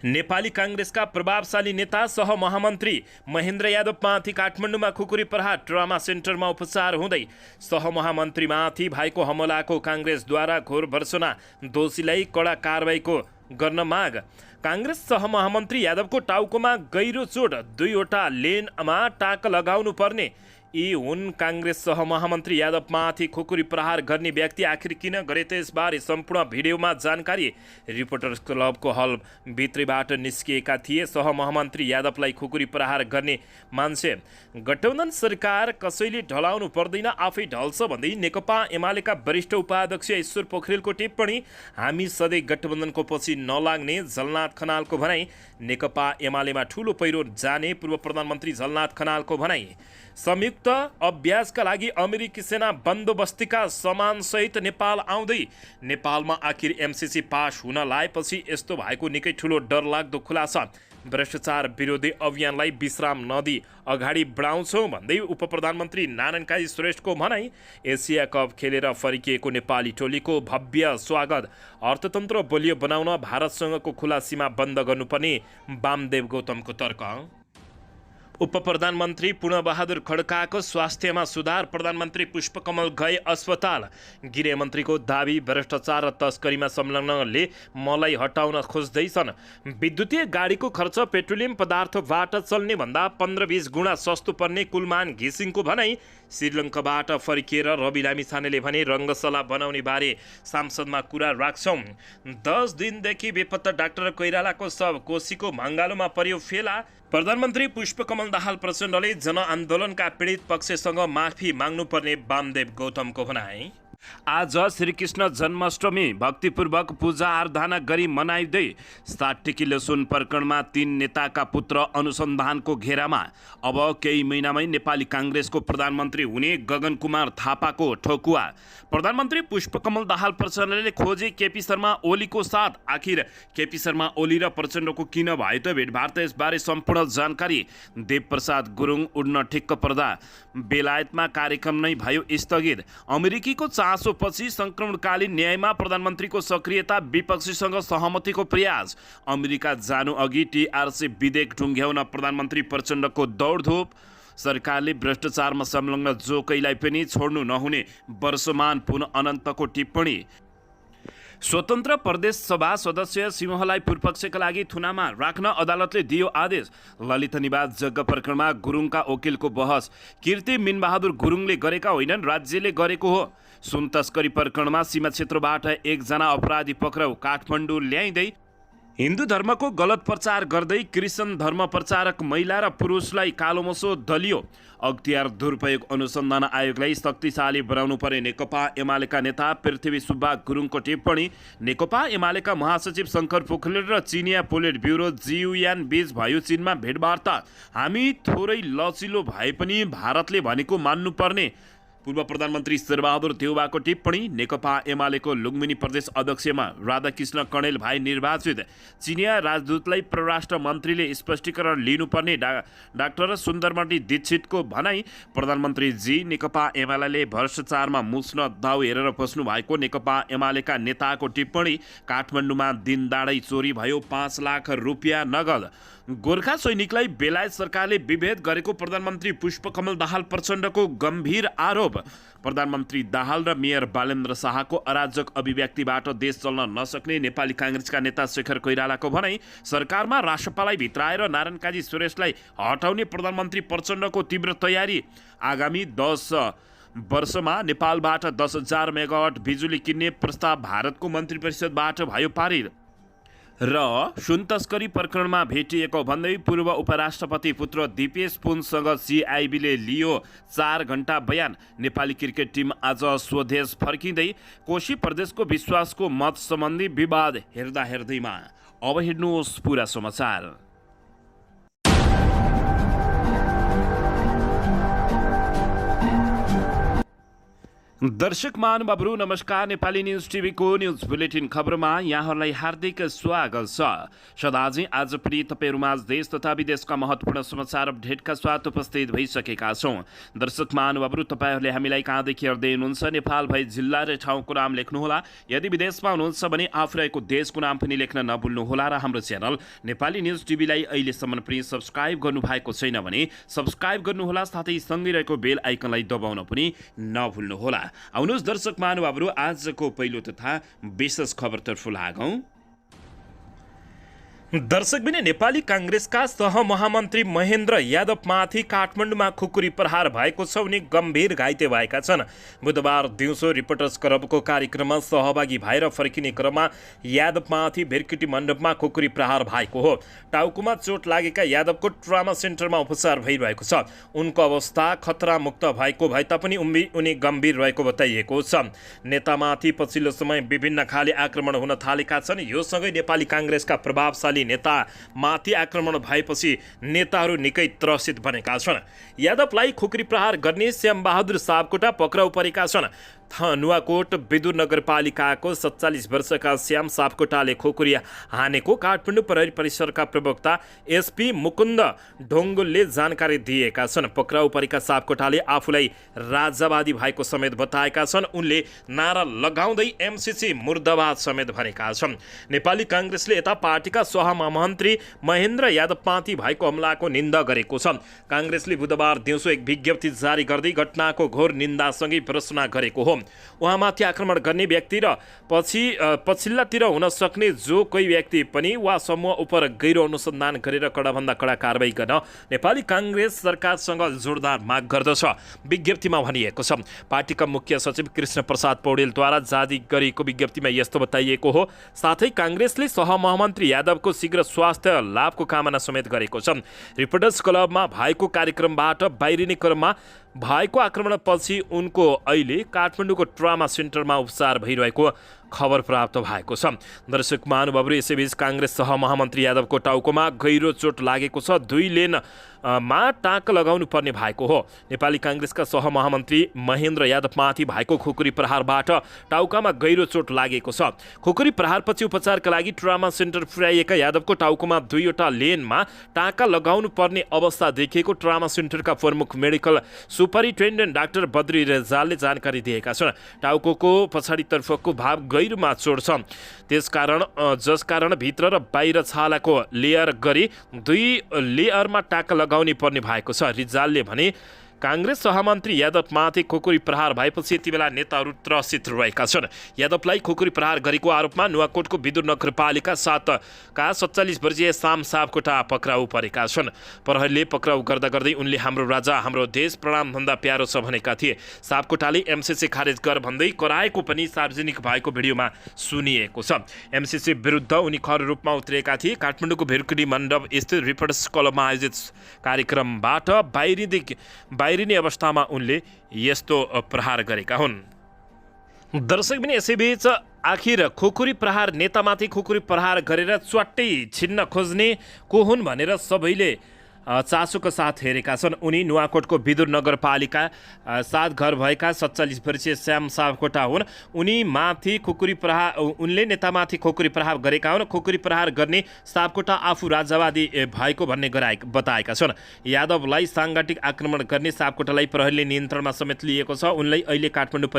नेपाली काङ्ग्रेसका प्रभावशाली नेता सहमहामन्त्री महेन्द्र यादवमाथि काठमाडौँमा खुकुरी प्रहार ट्रमा सेन्टरमा उपचार हुँदै सहमहामन्त्रीमाथि भएको हमलाको काङ्ग्रेसद्वारा घोर भर्सना, दोषीलाई कडा कारबाहीको गर्न माग। काङ्ग्रेस सहमहामन्त्री यादवको टाउकोमा गहिरो चोट, 2वटा लेनमा टाक लगाउनु पर्ने। यी हुन् काङ्ग्रेस सहमहामन्त्री यादवमाथि खुकुरी प्रहार गर्ने व्यक्ति आखिर किन गरे त्यसबारे सम्पूर्ण भिडियोमा जानकारी। रिपोर्टर्स क्लबको हल भित्रबाट निस्किएका थिए सहमहामन्त्री यादवलाई खुकुरी प्रहार गर्ने मान्छे। गठबन्धन सरकार कसैले ढलाउनु पर्दैन, आफै ढल्छ भन्दै नेकपा एमालेका वरिष्ठ उपाध्यक्ष ईश्वर पोखरेलको टिप्पणी। हामी सधैँ गठबन्धनको पछि नलाग्ने झलनाथ खनालको भनाई। नेकपा एमालेमा ठुलो पहिरो जाने पूर्व प्रधानमन्त्री झलनाथ खनालको भनाई। संयुक्त अभ्यासका लागि अमेरिकी सेना बन्दोबस्तीका सामानसहित नेपाल आउँदै। नेपालमा आखिर एमसिसी पास हुन लागेपछि यस्तो भएको निकै ठुलो डरलाग्दो खुलासा। भ्रष्टाचार विरोधी अभियानलाई विश्राम नदिई अगाडि बढाउँछौँ भन्दै उप प्रधानमन्त्री नारायण काजी श्रेष्ठको भनाई। एसिया कप खेलेर फर्किएको नेपाली टोलीको भव्य स्वागत। अर्थतन्त्र बलियो बनाउन भारतसँगको खुला सीमा बन्द गर्नुपर्ने वामदेव गौतमको तर्क। उप प्रधानमन्त्री पूर्णबहादुर खड्काको स्वास्थ्यमा सुधार, प्रधानमन्त्री पुष्पकमल गए अस्पताल। गृहमन्त्रीको दाबी, भ्रष्टाचार र तस्करीमा संलग्नले मलाई हटाउन खोज्दैछन्। विद्युतीय गाडीको खर्च पेट्रोलियम पदार्थबाट चल्ने भन्दा 15-20 गुणा सस्तो पर्ने कुलमान घिसिङको भनाई। श्रीलङ्काबाट फर्किएर रवि लामिछानेले भने रङ्गशाला बनाउने बारे सांसदमा कुरा राख्छौँ। 10 दिनदेखि बेपत्ता डाक्टर कोइरालाको शव कोशीको भङ्गालोमा पर्यो फेला। प्रधानमन्त्री पुष्पकमल दाहाल प्रचण्डले जनआन्दोलनका पीडित पक्षसँग माफी माग्नुपर्ने वामदेव गौतमको भनाई। आज श्रीकृष्ण जन्माष्टमी भक्तिपूर्वक पूजा आराधना गरी मनाइँदै 60 किलो सुन प्रकरणमा 3 नेताका पुत्र अनुसन्धानको घेरामा। अब केही महिनामै नेपाली काङ्ग्रेसको प्रधानमन्त्री हुने गगन कुमार थापाको ठोकुवा। प्रधानमन्त्री पुष्पकमल दाहाल प्रचण्डले खोजे केपी शर्मा ओलीको साथ। आखिर केपी शर्मा ओली र प्रचण्डको किन भयो त भेटभाट, यसबारे सम्पूर्ण जानकारी। देवप्रसाद गुरुङ उड्न ठिक्क पर्दा बेलायतमा कार्यक्रम नै भयो स्थगित। अमेरिकीको चासोपछि संक्रमणकालीन न्यायमा प्रधानमन्त्रीको सक्रियता, विपक्षीसँग सहमतिको प्रयास। अमेरिका जानु अघि टीआरसी विधेयक ढुङ्ग्याउन प्रधानमन्त्री प्रचण्डको दौडधुप। सरकारले भ्रष्टाचारमा संलग्न जो कैलाई पनि छोड्नु नहुने वर्षमान पुन अनन्तको टिप्पणी। स्वतन्त्र प्रदेश सभा सदस्य सिंहलाई पूर्वपक्षका लागि थुनामा राख्न अदालतले दियो आदेश। ललित निवास जग्गा प्रकरणमा गुरुङका वकिलको बहस। कीर्ति मिनबहादुर गुरुङले गरेका होइनन्, राज्यले गरेको हो। सुन तस्करी प्रकरणमा सीमा क्षेत्रबाट 1 जना अपराधी पक्राउ, काठमाडौँ ल्याइँदै। हिन्दू धर्मको गलत प्रचार गर्दै क्रिस्चियन धर्म प्रचारक महिला र पुरुषलाई कालोमसो दलियो। अख्तियार दुरुपयोग अनुसन्धान आयोगलाई शक्तिशाली बनाउनु पर्ने नेकपा एमालेका नेता पृथ्वी सुब्बा गुरुङको टिप्पणी। नेकपा एमालेका महासचिव शङ्कर पोखरेल र चिनिया पोलिट ब्युरो जियुयान बीच भयो चीनमा भेटवार्ता। हामी थोरै लचिलो भए पनि भारतले भनेको मान्नुपर्ने। पूर्व प्रधानमन्त्री शेरबहादुर देउवाको टिप्पणी। नेकपा एमालेको लुम्बिनी प्रदेश अध्यक्षमा राधाकृष्ण कणेल भाइ निर्वाचित। चिनिया राजदूतलाई परराष्ट्र मन्त्रीले स्पष्टीकरण लिनुपर्ने डाक्टर सुन्दरमणि दीक्षितको भनाई। प्रधानमन्त्रीजी नेकपा एमाले भ्रष्टाचारमा मुस्न दाउ हेरेर बस्नु भएको नेकपा एमालेका नेताको टिप्पणी। काठमाडौँमा दिनदाडै चोरी भयो 5 लाख रुपियाँ नगद। गोर्खा सैनिकलाई बेलायत सरकारले विभेद गरेको प्रधानमन्त्री पुष्पकमल दाहाल प्रचण्डको गम्भीर आरोप। प्रधानमन्त्री दाहाल र मेयर बालेन्द्र शाहको अराजक अभिव्यक्तिबाट देश चल्न नसक्ने नेपाली काङ्ग्रेसका नेता शेखर कोइरालाको भनाई। सरकारमा राष्ट्रपालाई भित्राएर नारायण काजी सुरेशलाई हटाउने प्रधानमन्त्री प्रचण्डको तीव्र तयारी। आगामी 10 वर्षमा नेपालबाट 10,000 मेगावाट बिजुली किन्ने प्रस्ताव भारतको मन्त्री परिषदबाट भयो पारित। र सुन तस्करी प्रकरणमा भेटिएको भन्दै पूर्व उपराष्ट्रपति पुत्र दिपेश पुनसँग सिआइबीले लियो 4 घण्टा बयान। नेपाली क्रिकेट टिम आज स्वदेश फर्किँदै। कोशी प्रदेशको विश्वासको मत सम्बन्धी विवाद हेर्दैमा। अब हेर्नुहोस् पुरा समाचार। दर्शक महानुभावहरू नमस्कार। नेपाली न्युज टिभीको न्युज बुलेटिन खबरमा यहाँहरूलाई हार्दिक स्वागत छ। सदाझै आज पनि तपाईँहरूमा देश तथा विदेशका महत्त्वपूर्ण समाचार अपडेटका साथ उपस्थित भइसकेका छौँ। दर्शक महानुभावहरू तपाईँहरूले हामीलाई कहाँदेखि हेर्दै हुनुहुन्छ नेपाल भई जिल्ला र ठाउँको नाम लेख्नुहोला। यदि विदेशमा हुनुहुन्छ भने आफू रहेको देशको नाम पनि लेख्न नभुल्नुहोला र हाम्रो च्यानल नेपाली न्युज टिभीलाई अहिलेसम्म पनि सब्सक्राइब गर्नुभएको छैन भने सब्सक्राइब गर्नुहोला, साथै सँगै रहेको बेल आइकनलाई दबाउन पनि नभुल्नुहोला। आउनुहोस् दर्शक महानुभावहरू आजको पहिलो तथा विशेष खबरतर्फ लागौं। दर्शक बिने नेपाली कांग्रेसका सहमहामन्त्री महेन्द्र यादवमाथि काठमाडौँमा खुकुरी प्रहार भएको छ। उनी गम्भीर घाइते भएका छन्। बुधबार दिउँसो रिपोर्टर्स क्लबको कार्यक्रममा सहभागी भएर फर्किने क्रममा यादवमाथि भिरकिटी मण्डपमा खुकुरी प्रहार भएको हो। टाउकोमा चोट लागेका यादवको ट्रमा सेन्टरमा उपचार भइरहेको छ। उनको अवस्था खतरामुक्त भएको भए तापनि उनी गम्भीर रहेको बताइएको छ। नेतामाथि पछिल्लो समय विभिन्न खाले आक्रमण हुन थालेका छन्। यो सँगै नेपाली कांग्रेसका प्रभावशाली नेता माथि आक्रमण भएपछि नेताहरू निकै त्रसित बनेका छन्। यादवलाई खुकुरी प्रहार गर्ने श्यामबहादुर सापकोटा पक्राउ परेका छन्। नुवाकोट विदुर नगरपालिकाको 47 वर्षका श्याम सापकोटाले खुकुरी हानेको काठमाडौँ प्रहरी परिसरका प्रवक्ता एसपी मुकुन्द ढोङ्गुलले जानकारी दिएका छन्। पक्राउ परेका सापकोटाले आफूलाई राजावादी भएको समेत बताएका छन्। उनले नारा लगाउँदै एमसीसी मुर्दाबाद समेत भनेका छन्। नेपाली कांग्रेसले यता पार्टीका सहमहामन्त्री महेन्द्र यादवमाथि भएको हमलाको निन्दा गरेको छ। कांग्रेसले बुधबार दिउँसो एक विज्ञप्ति जारी गर्दै घटनाको घोर निन्दासँगै भर्त्सना गरेको हो। उहाँमाथि आक्रमण गर्ने व्यक्ति र पछिल्लातिर हुन सक्ने जो कोही व्यक्ति पनि वा समूह उप गहिरो अनुसन्धान गरेर कडाभन्दा कडा कारबाही गर्न नेपाली कांग्रेस सरकारसँग जोरदार माग गर्दछ। विज्ञप्तिमा भनिएको छ। पार्टीका मुख्य सचिव कृष्ण प्रसाद पौडेलद्वारा जारी गरिएको विज्ञप्तिमा यस्तो बताइएको हो। साथै कांग्रेसले सहमहामन्त्री यादवको शीघ्र स्वास्थ्य लाभको कामना समेत गरेको छ। रिपोर्टर्स क्लबमा भएको कार्यक्रमबाट बाहिरिने क्रममा भएको आक्रमणपछि उनको अहिले काठमाडौँको ट्रमा सेन्टरमा उपचार भइरहेको खबर प्राप्त भएको छ। दर्शक महानुभावहरू यसैबीच कांग्रेस सहमहामन्त्री यादवको टाउकोमा गहिरो चोट लागेको छ। 2 लेनमा टाँक लगाउनु पर्ने भएको हो। नेपाली कांग्रेसका सहमहामन्त्री महेन्द्र यादवमाथि भएको खुकुरी प्रहारबाट टाउकामा गहिरो चोट लागेको छ। खुकुरी प्रहारपछि उपचारका लागि ट्रमा सेन्टर पुर्याइएका यादवको टाउकोमा 2वटा लेनमा टाँका लगाउनु पर्ने अवस्था देखिएको ट्रमा सेन्टरका प्रमुख मेडिकल सुपरिन्टेन्डेन्ट डाक्टर बद्री रेजालले जानकारी दिएका छन्। टाउकोको पछाडितर्फको भाग गहिरोमा चोट छ, जसकारण भित्र र बाहिर छालाको लेयर गरी 2 लेयरमा टाँका लगाउनु पर्ने भएको छ। रिजालले भने कांग्रेस सहमन्त्री यादवमाथि खुकुरी प्रहार भएपछि यति बेला नेताहरू त्रसित रहेका छन्। यादवलाई खुकुरी प्रहार गरेको आरोपमा नुवाकोटको विदुर नगरपालिका 7 का 47 वर्षीय श्याम सापकोटा पक्राउ परेका छन्। प्रहरीले पक्राउ गर्दा गर्दै उनले हाम्रो राजा हाम्रो देश प्रणामभन्दा प्यारो छ भनेका थिए। सापकोटाले एमसीसी खारेज गर भन्दै कराएको पनि सार्वजनिक भएको भिडियोमा सुनिएको छ। एमसीसी विरुद्ध उनी खर रूपमा उत्रेका थिए। काठमाडौँको भिरकुटी मण्डप स्थित रिपोर्टर्स क्लबमा आयोजित कार्यक्रमबाट बाहिरिने अवस्थामा उनले यस्तो प्रहार गरेका हुन्। दर्शक पनि यसैबीच आखिर खुकुरी प्रहार नेतामाथि खुकुरी प्रहार गरेर च्वाट्टै छिन्न खोज्ने को हुन् भनेर सबैले चासोको साथ हेरेका छन्। उनी नुवाकोटको विदुर नगरपालिका 7 घर भएका 47 वर्षीय श्याम सापकोटा हुन्। उनले नेतामाथि खुकुरी प्रहार गरेका हुन्। खुकुरी प्रहार गर्ने सापकोटा आफू राजावादी भएको भन्ने बताएका छन्। यादवलाई साङ्गठिक आक्रमण गर्ने सापकोटालाई प्रहरीले नियन्त्रणमा समेत लिएको छ। उनलाई अहिले काठमाडौँ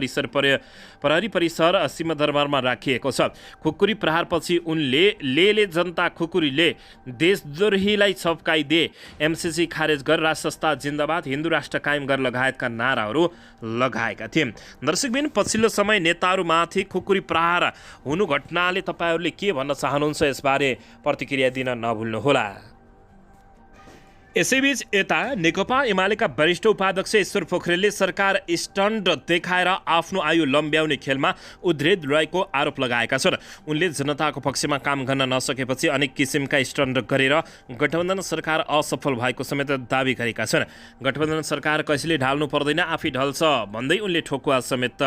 प्रहरी परिसर सिंहदरबारमा राखिएको छ। खुकुरी प्रहारपछि उनले ले जनता खुकुरीले देशद्रोहीलाई छप्काइदिए, एमसीसी खारेज गर, राष्ट्र संस्था जिन्दाबाद, हिन्दू राष्ट्र कायम गर लगायतका नाराहरू लगाएका थिए। दर्शकबिन पछिल्लो समय नेताहरूमाथि खुकुरी प्रहार हुनु घटनाले तपाईँहरूले के भन्न चाहनुहुन्छ यसबारे प्रतिक्रिया दिन नभुल्नुहोला। यसैबीच यता नेकपा एमालेका वरिष्ठ उपाध्यक्ष ईश्वर पोखरेलले सरकार स्टन्ट देखाएर आफ्नो आयु लम्ब्याउने खेलमा उद्रेक रहेको आरोप लगाएका छन्। उनले जनताको पक्षमा काम गर्न नसकेपछि अनेक किसिमका स्टन्ट गरेर गठबन्धन सरकार असफल भएको समेत दावी गरेका छन्। गठबन्धन सरकार कसैले ढाल्नु पर्दैन, आफै ढल्छ भन्दै उनले ठोकुवा समेत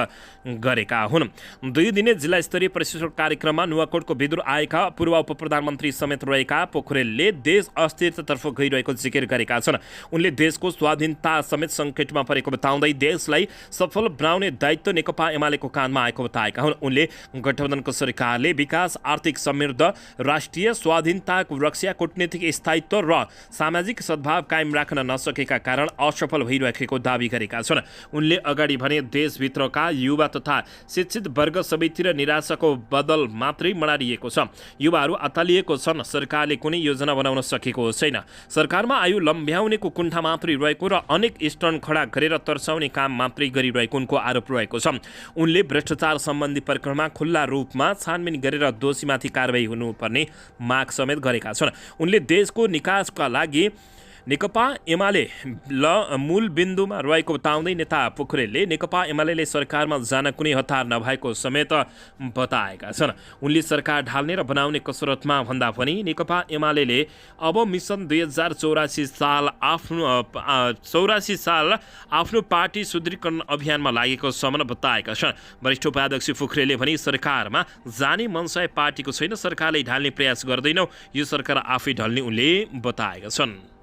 गरेका हुन्। 2 दिने जिल्ला स्तरीय प्रशिक्षण कार्यक्रममा नुवाकोटको विदुर आएका पूर्व उप प्रधानमन्त्री समेत रहेका पोखरेलले देश अस्थिरतातर्फ गइरहेको जिकिर गरेका छन्। उनले देशको स्वाधीनता समेत सङ्कटमा परेको बताउँदै देशलाई सफल बनाउने दायित्व नेकपा एमालेको काँधमा आएको बताएका हुन्। उनले गठबन्धनको सरकारले विकास, आर्थिक समृद्ध, राष्ट्रिय स्वाधीनताको रक्षा, कूटनीतिक स्थायित्व र सामाजिक सद्भाव कायम राख्न नसकेका कारण असफल भइरहेको दावी गरेका छन्। उनले अगाडि भने देशभित्रका युवा तथा शिक्षित वर्ग सबैतिर निराशाको बदल मात्रै मडारिएको छ। युवाहरू अत्तालिएको छन्। सरकारले कुनै योजना बनाउन सकेको छैन। सरकारमा आयु लम्ब्याउनेको कुण्ठा मात्रै रहेको र अनेक स्टर्न खडा गरेर तर्साउने काम मात्रै गरिरहेको उनको आरोप रहेको छ। उनले भ्रष्टाचार सम्बन्धी प्रकरणमा खुल्ला रूपमा छानबिन गरेर दोषीमाथि कारबाही हुनुपर्ने माग समेत गरेका छन्। उनले देशको निकासका लागि नेकपा एमाले मूल बिन्दुमा रहेको बताउँदै नेता पोखरेलले नेकपा एमाले सरकारमा जान कुनै हतार नभएको समेत बताएका छन्। उनले सरकार ढाल्ने र बनाउने कसरतमा भन्दा पनि नेकपा एमाले अब मिसन 2084 साल आफ्नो पार्टी सुदृढीकरण अभियानमा लागेको समन बताएका छन्। वरिष्ठ उपाध्यक्ष पोखरेलले भने सरकारमा जाने मनसाय पार्टीको छैन, सरकारले ढाल्ने प्रयास गर्दैनौ, यो सरकार आफै ढल्ने उनले बताएका छन्।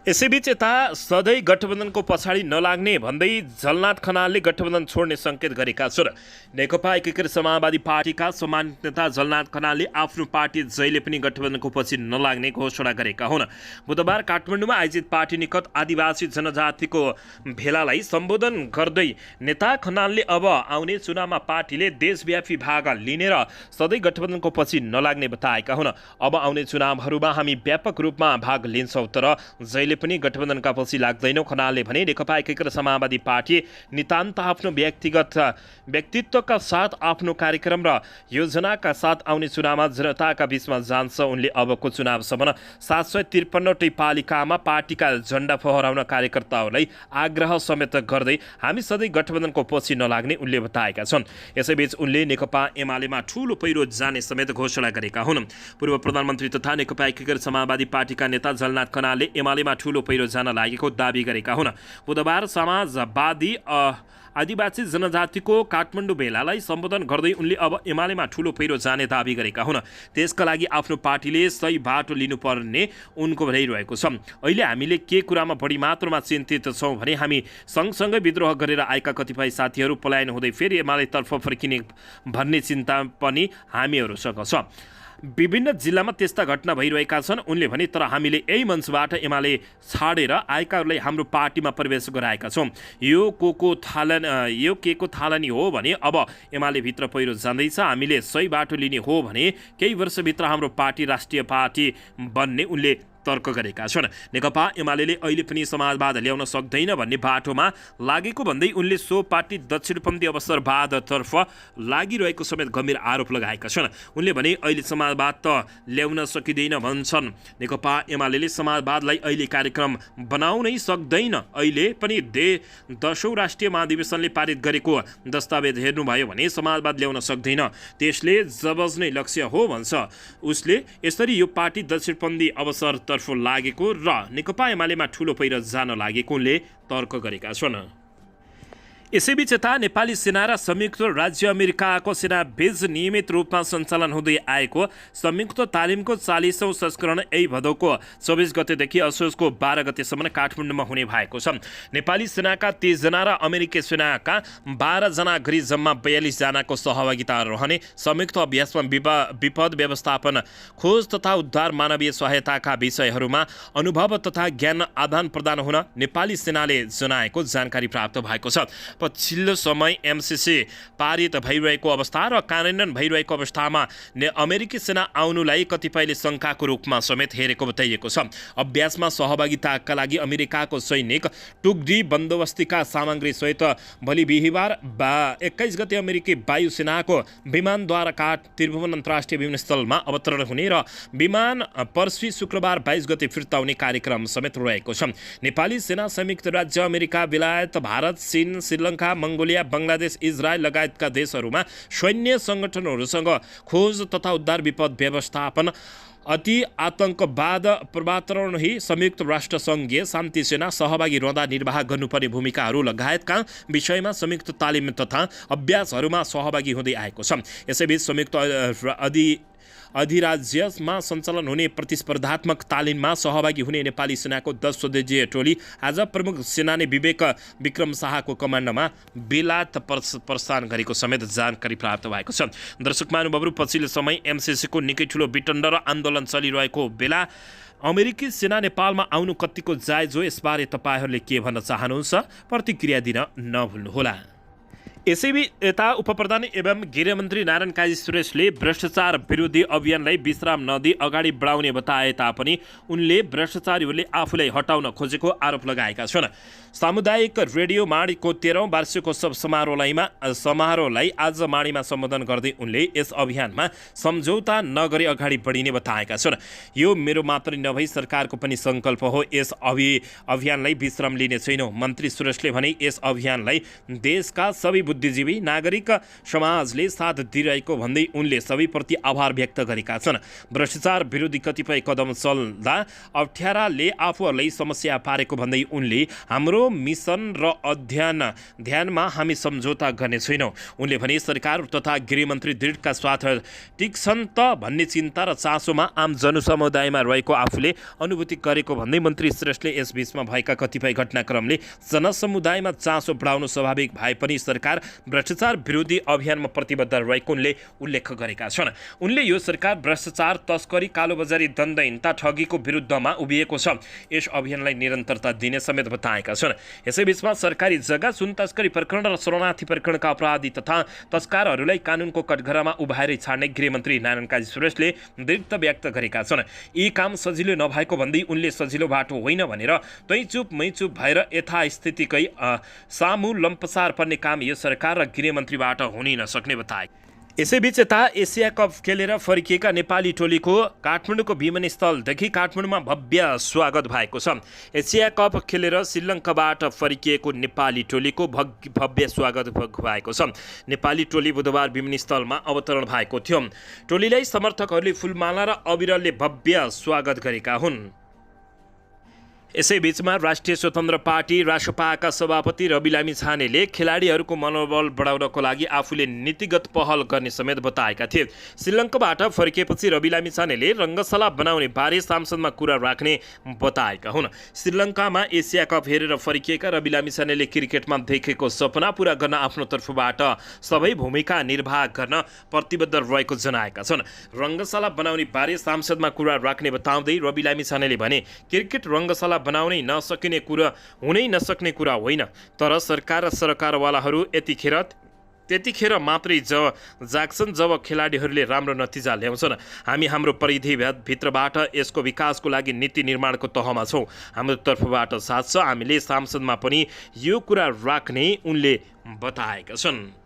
यसैबीच यता सधैँ गठबन्धनको पछाडि नलाग्ने भन्दै झलनाथ खनालले गठबन्धन छोड्ने सङ्केत गरेका छन्। नेकपा एकीकृत समाजवादी पार्टीका सम्मानित नेता झलनाथ खनालले आफ्नो पार्टी जहिले पनि गठबन्धनको पछि नलाग्ने घोषणा गरेका हुन्। बुधबार काठमाडौँमा आयोजित पार्टी निकट आदिवासी जनजातिको भेलालाई सम्बोधन गर्दै नेता खनालले अब आउने चुनावमा पार्टीले देशव्यापी भाग लिने र सधैँ गठबन्धनको पछि नलाग्ने बताएका हुन्। अब आउने चुनावहरूमा हामी व्यापक रूपमा भाग लिन्छौँ, तर जहिले पनि गठबन्धनका पछि लाग्दैनौँ। खनालले भने नेकपा एकीकृत समाजवादी पार्टी नितान्त आफ्नो व्यक्तित्वका साथ, आफ्नो कार्यक्रम र योजनाका साथ आउने चुनावमा जनताका बीचमा जान्छ। उनले अबको चुनावसम्म 753वटै पालिकामा पार्टीका झण्डा फहराउन कार्यकर्ताहरूलाई आग्रह समेत गर्दै हामी सधैँ गठबन्धनको पछि नलाग्ने उनले बताएका छन्। यसैबीच उनले नेकपा एमालेमा ठूलो पहिरो जाने समेत घोषणा गरेका हुन्। पूर्व प्रधानमन्त्री तथा नेकपा एकीकृत समाजवादी पार्टीका नेता झलनाथ खनालले एमालेमा ठूलो पहिरो जान लागेको दावी गरेका हुन्। बुधबार समाजवादी आदिवासी जनजातिको काठमाडौँ भेलालाई सम्बोधन गर्दै उनले अब एमालेमा ठूलो पहिरो जाने दावी गरेका हुन्। त्यसका लागि आफ्नो पार्टीले सही बाटो लिनुपर्ने उनको भनाइरहेको छ। अहिले हामीले के कुरामा बढी मात्रामा चिन्तित छौँ भने हामी सँगसँगै विद्रोह गरेर आएका कतिपय साथीहरू पलायन हुँदै फेरि एमालेतर्फ फर्किने भन्ने चिन्ता पनि हामीहरूसँग छ। विभिन्न जिल्लामा त्यस्ता घटना भइरहेका छन् उनले भने। तर हामीले यही मञ्चबाट एमाले छाडेर आएकाहरूलाई हाम्रो पार्टीमा प्रवेश गराएका छौँ। यो के को थालनी हो भने अब एमाले भित्र पहिरो जाँदैछ। हामीले सही बाटो लिने हो भने केही वर्षभित्र हाम्रो पार्टी राष्ट्रिय पार्टी बन्ने उनले तर्क गरेका छन्। नेकपा एमाले अहिले पनि समाजवाद ल्याउन सक्दैन भन्ने बाटोमा लागेको भन्दै उनले सो पार्टी दक्षिणपन्थी अवसरवादतर्फ लागिरहेको समेत गम्भीर आरोप लगाएका छन्। उनले भने अहिले समाजवाद त ल्याउन सकिँदैन भन्छन्। नेकपा एमाले समाजवादलाई अहिले कार्यक्रम बनाउनै सक्दैन। अहिले पनि 10औं राष्ट्रिय महाधिवेशनले पारित गरेको दस्तावेज हेर्नुभयो भने समाजवाद ल्याउन सक्दैन, त्यसले जबज्ने लक्ष्य हो भन्छ उसले। यसरी यो पार्टी दक्षिणपन्थी अवसर तर्फ लागेको र नेकपा एमालेमा ठूलो पहिरो जान लागेको उनले तर्क गरेका छन्। यसैबीच यता नेपाली सेना र संयुक्त राज्य अमेरिकाको सेना बीच नियमित रूपमा सञ्चालन हुँदै आएको संयुक्त तालिमको 40औं संस्करण यही भदौको 24 गतेदेखि असोजको 12 गतेसम्म काठमाडौँमा हुने भएको छ। नेपाली सेनाका 30 जना र अमेरिकी सेनाका 12 जना गरी जम्मा 42 जनाको सहभागिता रहने संयुक्त अभ्यासमा विपद व्यवस्थापन, खोज तथा उद्धार, मानवीय सहायताका विषयहरूमा अनुभव तथा ज्ञान आदान प्रदान हुन नेपाली सेनाले जनाएको जानकारी प्राप्त भएको छ। पछिल्लो समय एमसीसी पारित भइरहेको अवस्था र कार्यान्वयन भइरहेको अवस्थामा अमेरिकी सेना आउनुलाई कतिपयले शङ्काको रूपमा समेत हेरेको बताइएको छ। अभ्यासमा सहभागिताका लागि अमेरिकाको सैनिक टुकडी बन्दोबस्तीका सामग्री सहित भोलि बिहिबार 21 गते अमेरिकी वायुसेनाको विमानद्वारा त्रिभुवन अन्तर्राष्ट्रिय विमानस्थलमा अवतरण हुने र विमान पर्सि शुक्रबार 22 गते फिर्ता आउने कार्यक्रम समेत रहेको छ। नेपाली सेना संयुक्त राज्य अमेरिका, बेलायत, भारत, चीन, श्रीलङ्का, मङ्गोलिया, बङ्गलादेश, इजरायल लगायतका देशहरूमा सैन्य सङ्गठनहरूसँग खोज तथा उद्धार, विपद व्यवस्थापन, अति आतंकवाद प्रवर्तनही संयुक्त राष्ट्रसङ्घीय शान्ति सेना सहभागी रहँदा निर्वाह गर्नुपर्ने भूमिकाहरू लगायतका विषयमा संयुक्त तालिम तथा अभ्यासहरूमा सहभागी हुँदै आएको छ। यसैबीच संयुक्त अधिराज्यमा सञ्चालन हुने प्रतिस्पर्धात्मक तालिममा सहभागी हुने नेपाली सेनाको 10 सदस्यीय टोली आज प्रमुख सेनानी विवेक विक्रम शाहको कमान्डमा बेलायत प्रस्थान गरेको समेत जानकारी प्राप्त भएको छ। दर्शक महानुभावहरू, पछिल्लो समय एमसिसीको निकै ठुलो विटण्ड र आन्दोलन चलिरहेको बेला अमेरिकी सेना नेपालमा आउनु कतिको जायज हो, यसबारे तपाईँहरूले के भन्न चाहनुहुन्छ? प्रतिक्रिया दिन नभुल्नुहोला। यसैबीच यता उपप्रधान एवं गृहमन्त्री नारायण काजी श्रेष्ठले भ्रष्टाचार विरोधी अभियानलाई विश्राम नदिई अगाडि बढाउने बताए तापनि उनले भ्रष्टाचारीहरूले आफूलाई हटाउन खोजेको आरोप लगाएका छन्। सामुदायिक रेडियो माडीको 13औं वार्षिकोत्सव समारोहलाई आज माडीमा सम्बोधन गर्दै उनले यस अभियानमा सम्झौता नगरी अगाडि बढिने बताएका छन्। यो मेरो मात्रै नभई सरकारको पनि सङ्कल्प हो, यस अभियानलाई विश्राम लिने छैनौँ। मन्त्री श्रेष्ठले भने यस अभियानलाई देशका सबै बुद्धिजीवी नागरिक समाजले साथ दिइरहेको भन्दै उनले सबैप्रति आभार व्यक्त गरेका छन्। भ्रष्टाचार विरोधी कतिपय कदम चल्दा अप्ठ्याराले आफूहरूलाई समस्या पारेको भन्दै उनले हाम्रो मिसन र ध्यानमा हामी सम्झौता गर्ने छैनौँ। उनले भने सरकार तथा गृहमन्त्री दृढका साथ टिक्छन् त भन्ने चिन्ता र चासोमा आम जनसमुदायमा रहेको आफूले अनुभूति गरेको भन्दै मन्त्री श्रेष्ठले यसबीचमा भएका कतिपय घटनाक्रमले जनसमुदायमा चासो बढाउनु स्वाभाविक भए पनि सरकार भ्रष्टाचार विरोधी अभियानमा प्रतिबद्ध रहेको उनले उल्लेख गरेका छन्। उनले यो सरकार भ्रष्टाचार, तस्करी, कालोबजारी, दण्डहीनता, ठगीको विरुद्धमा उभिएको छ। यस अभियानलाई निरन्तरता दिने समेत बताएका छन्। यसैबीचमा सरकारी जग्गा, सुन तस्करी प्रकरण र शरणार्थी प्रकरणका अपराधी तथा तस्कारहरूलाई कानुनको कठघरामा उभाएर छाड्ने गृहमन्त्री नारायण काजी श्रेष्ठले दृढता व्यक्त गरेका छन्। यी काम सजिलो नभएको भन्दै उनले सजिलो बाटो होइन भनेर तै चुप मै चुप भएर यथास्थितिकै सामु लम्पसार पर्ने काम यो सरकार र गृहमन्त्रीबाट हुनै नसक्ने बताए। यसैबीच यता एसिया कप खेलेर फर्किएका नेपाली टोलीको काठमाडौँको विमानस्थलदेखि काठमाडौँमा भव्य स्वागत भएको छ। एसिया कप खेलेर श्रीलङ्काबाट फर्किएको नेपाली टोलीको भव्य स्वागत भएको छ। नेपाली टोली बुधबार विमानस्थलमा अवतरण भएको थियो। टोलीलाई समर्थकहरूले फुलमाला र अबिरलले भव्य स्वागत गरेका हुन्। यसैबीचमा राष्ट्रिय स्वतन्त्र पार्टी रासपाका सभापति रवि लामिछानेले खेलाडीहरूको मनोबल बढाउनको लागि आफूले नीतिगत पहल गर्ने समेत बताएका थिए। श्रीलङ्काबाट फर्किएपछि रवि लामिछानेले रङ्गशाला बनाउने बारे सांसदमा कुरा राख्ने बताएका हुन्। श्रीलङ्कामा एसिया कप हेरेर फर्किएका रवि लामिछानेले क्रिकेटमा देखेको सपना पूरा गर्न आफ्नो तर्फबाट सबै भूमिका निर्वाह गर्न प्रतिबद्ध रहेको जनाएका छन्। रङ्गशाला बनाउने बारे सांसदमा कुरा राख्ने बताउँदै रवि लामिछानेले भने क्रिकेट रङ्गशाला बनाउनै नसकिने कुरा हुनै नसक्ने कुरा होइन, तर सरकार र सरकारवालाहरू त्यतिखेर मात्रै जाग्छन् जब खेलाडीहरूले राम्रो नतिजा ल्याउँछन्। हामी हाम्रो परिधिभित्रबाट यसको विकासको लागि नीति निर्माणको तहमा छौँ। हाम्रो तर्फबाट साथ छ। हामीले सांसदमा पनि यो कुरा राख्ने उनले बताएका छन्।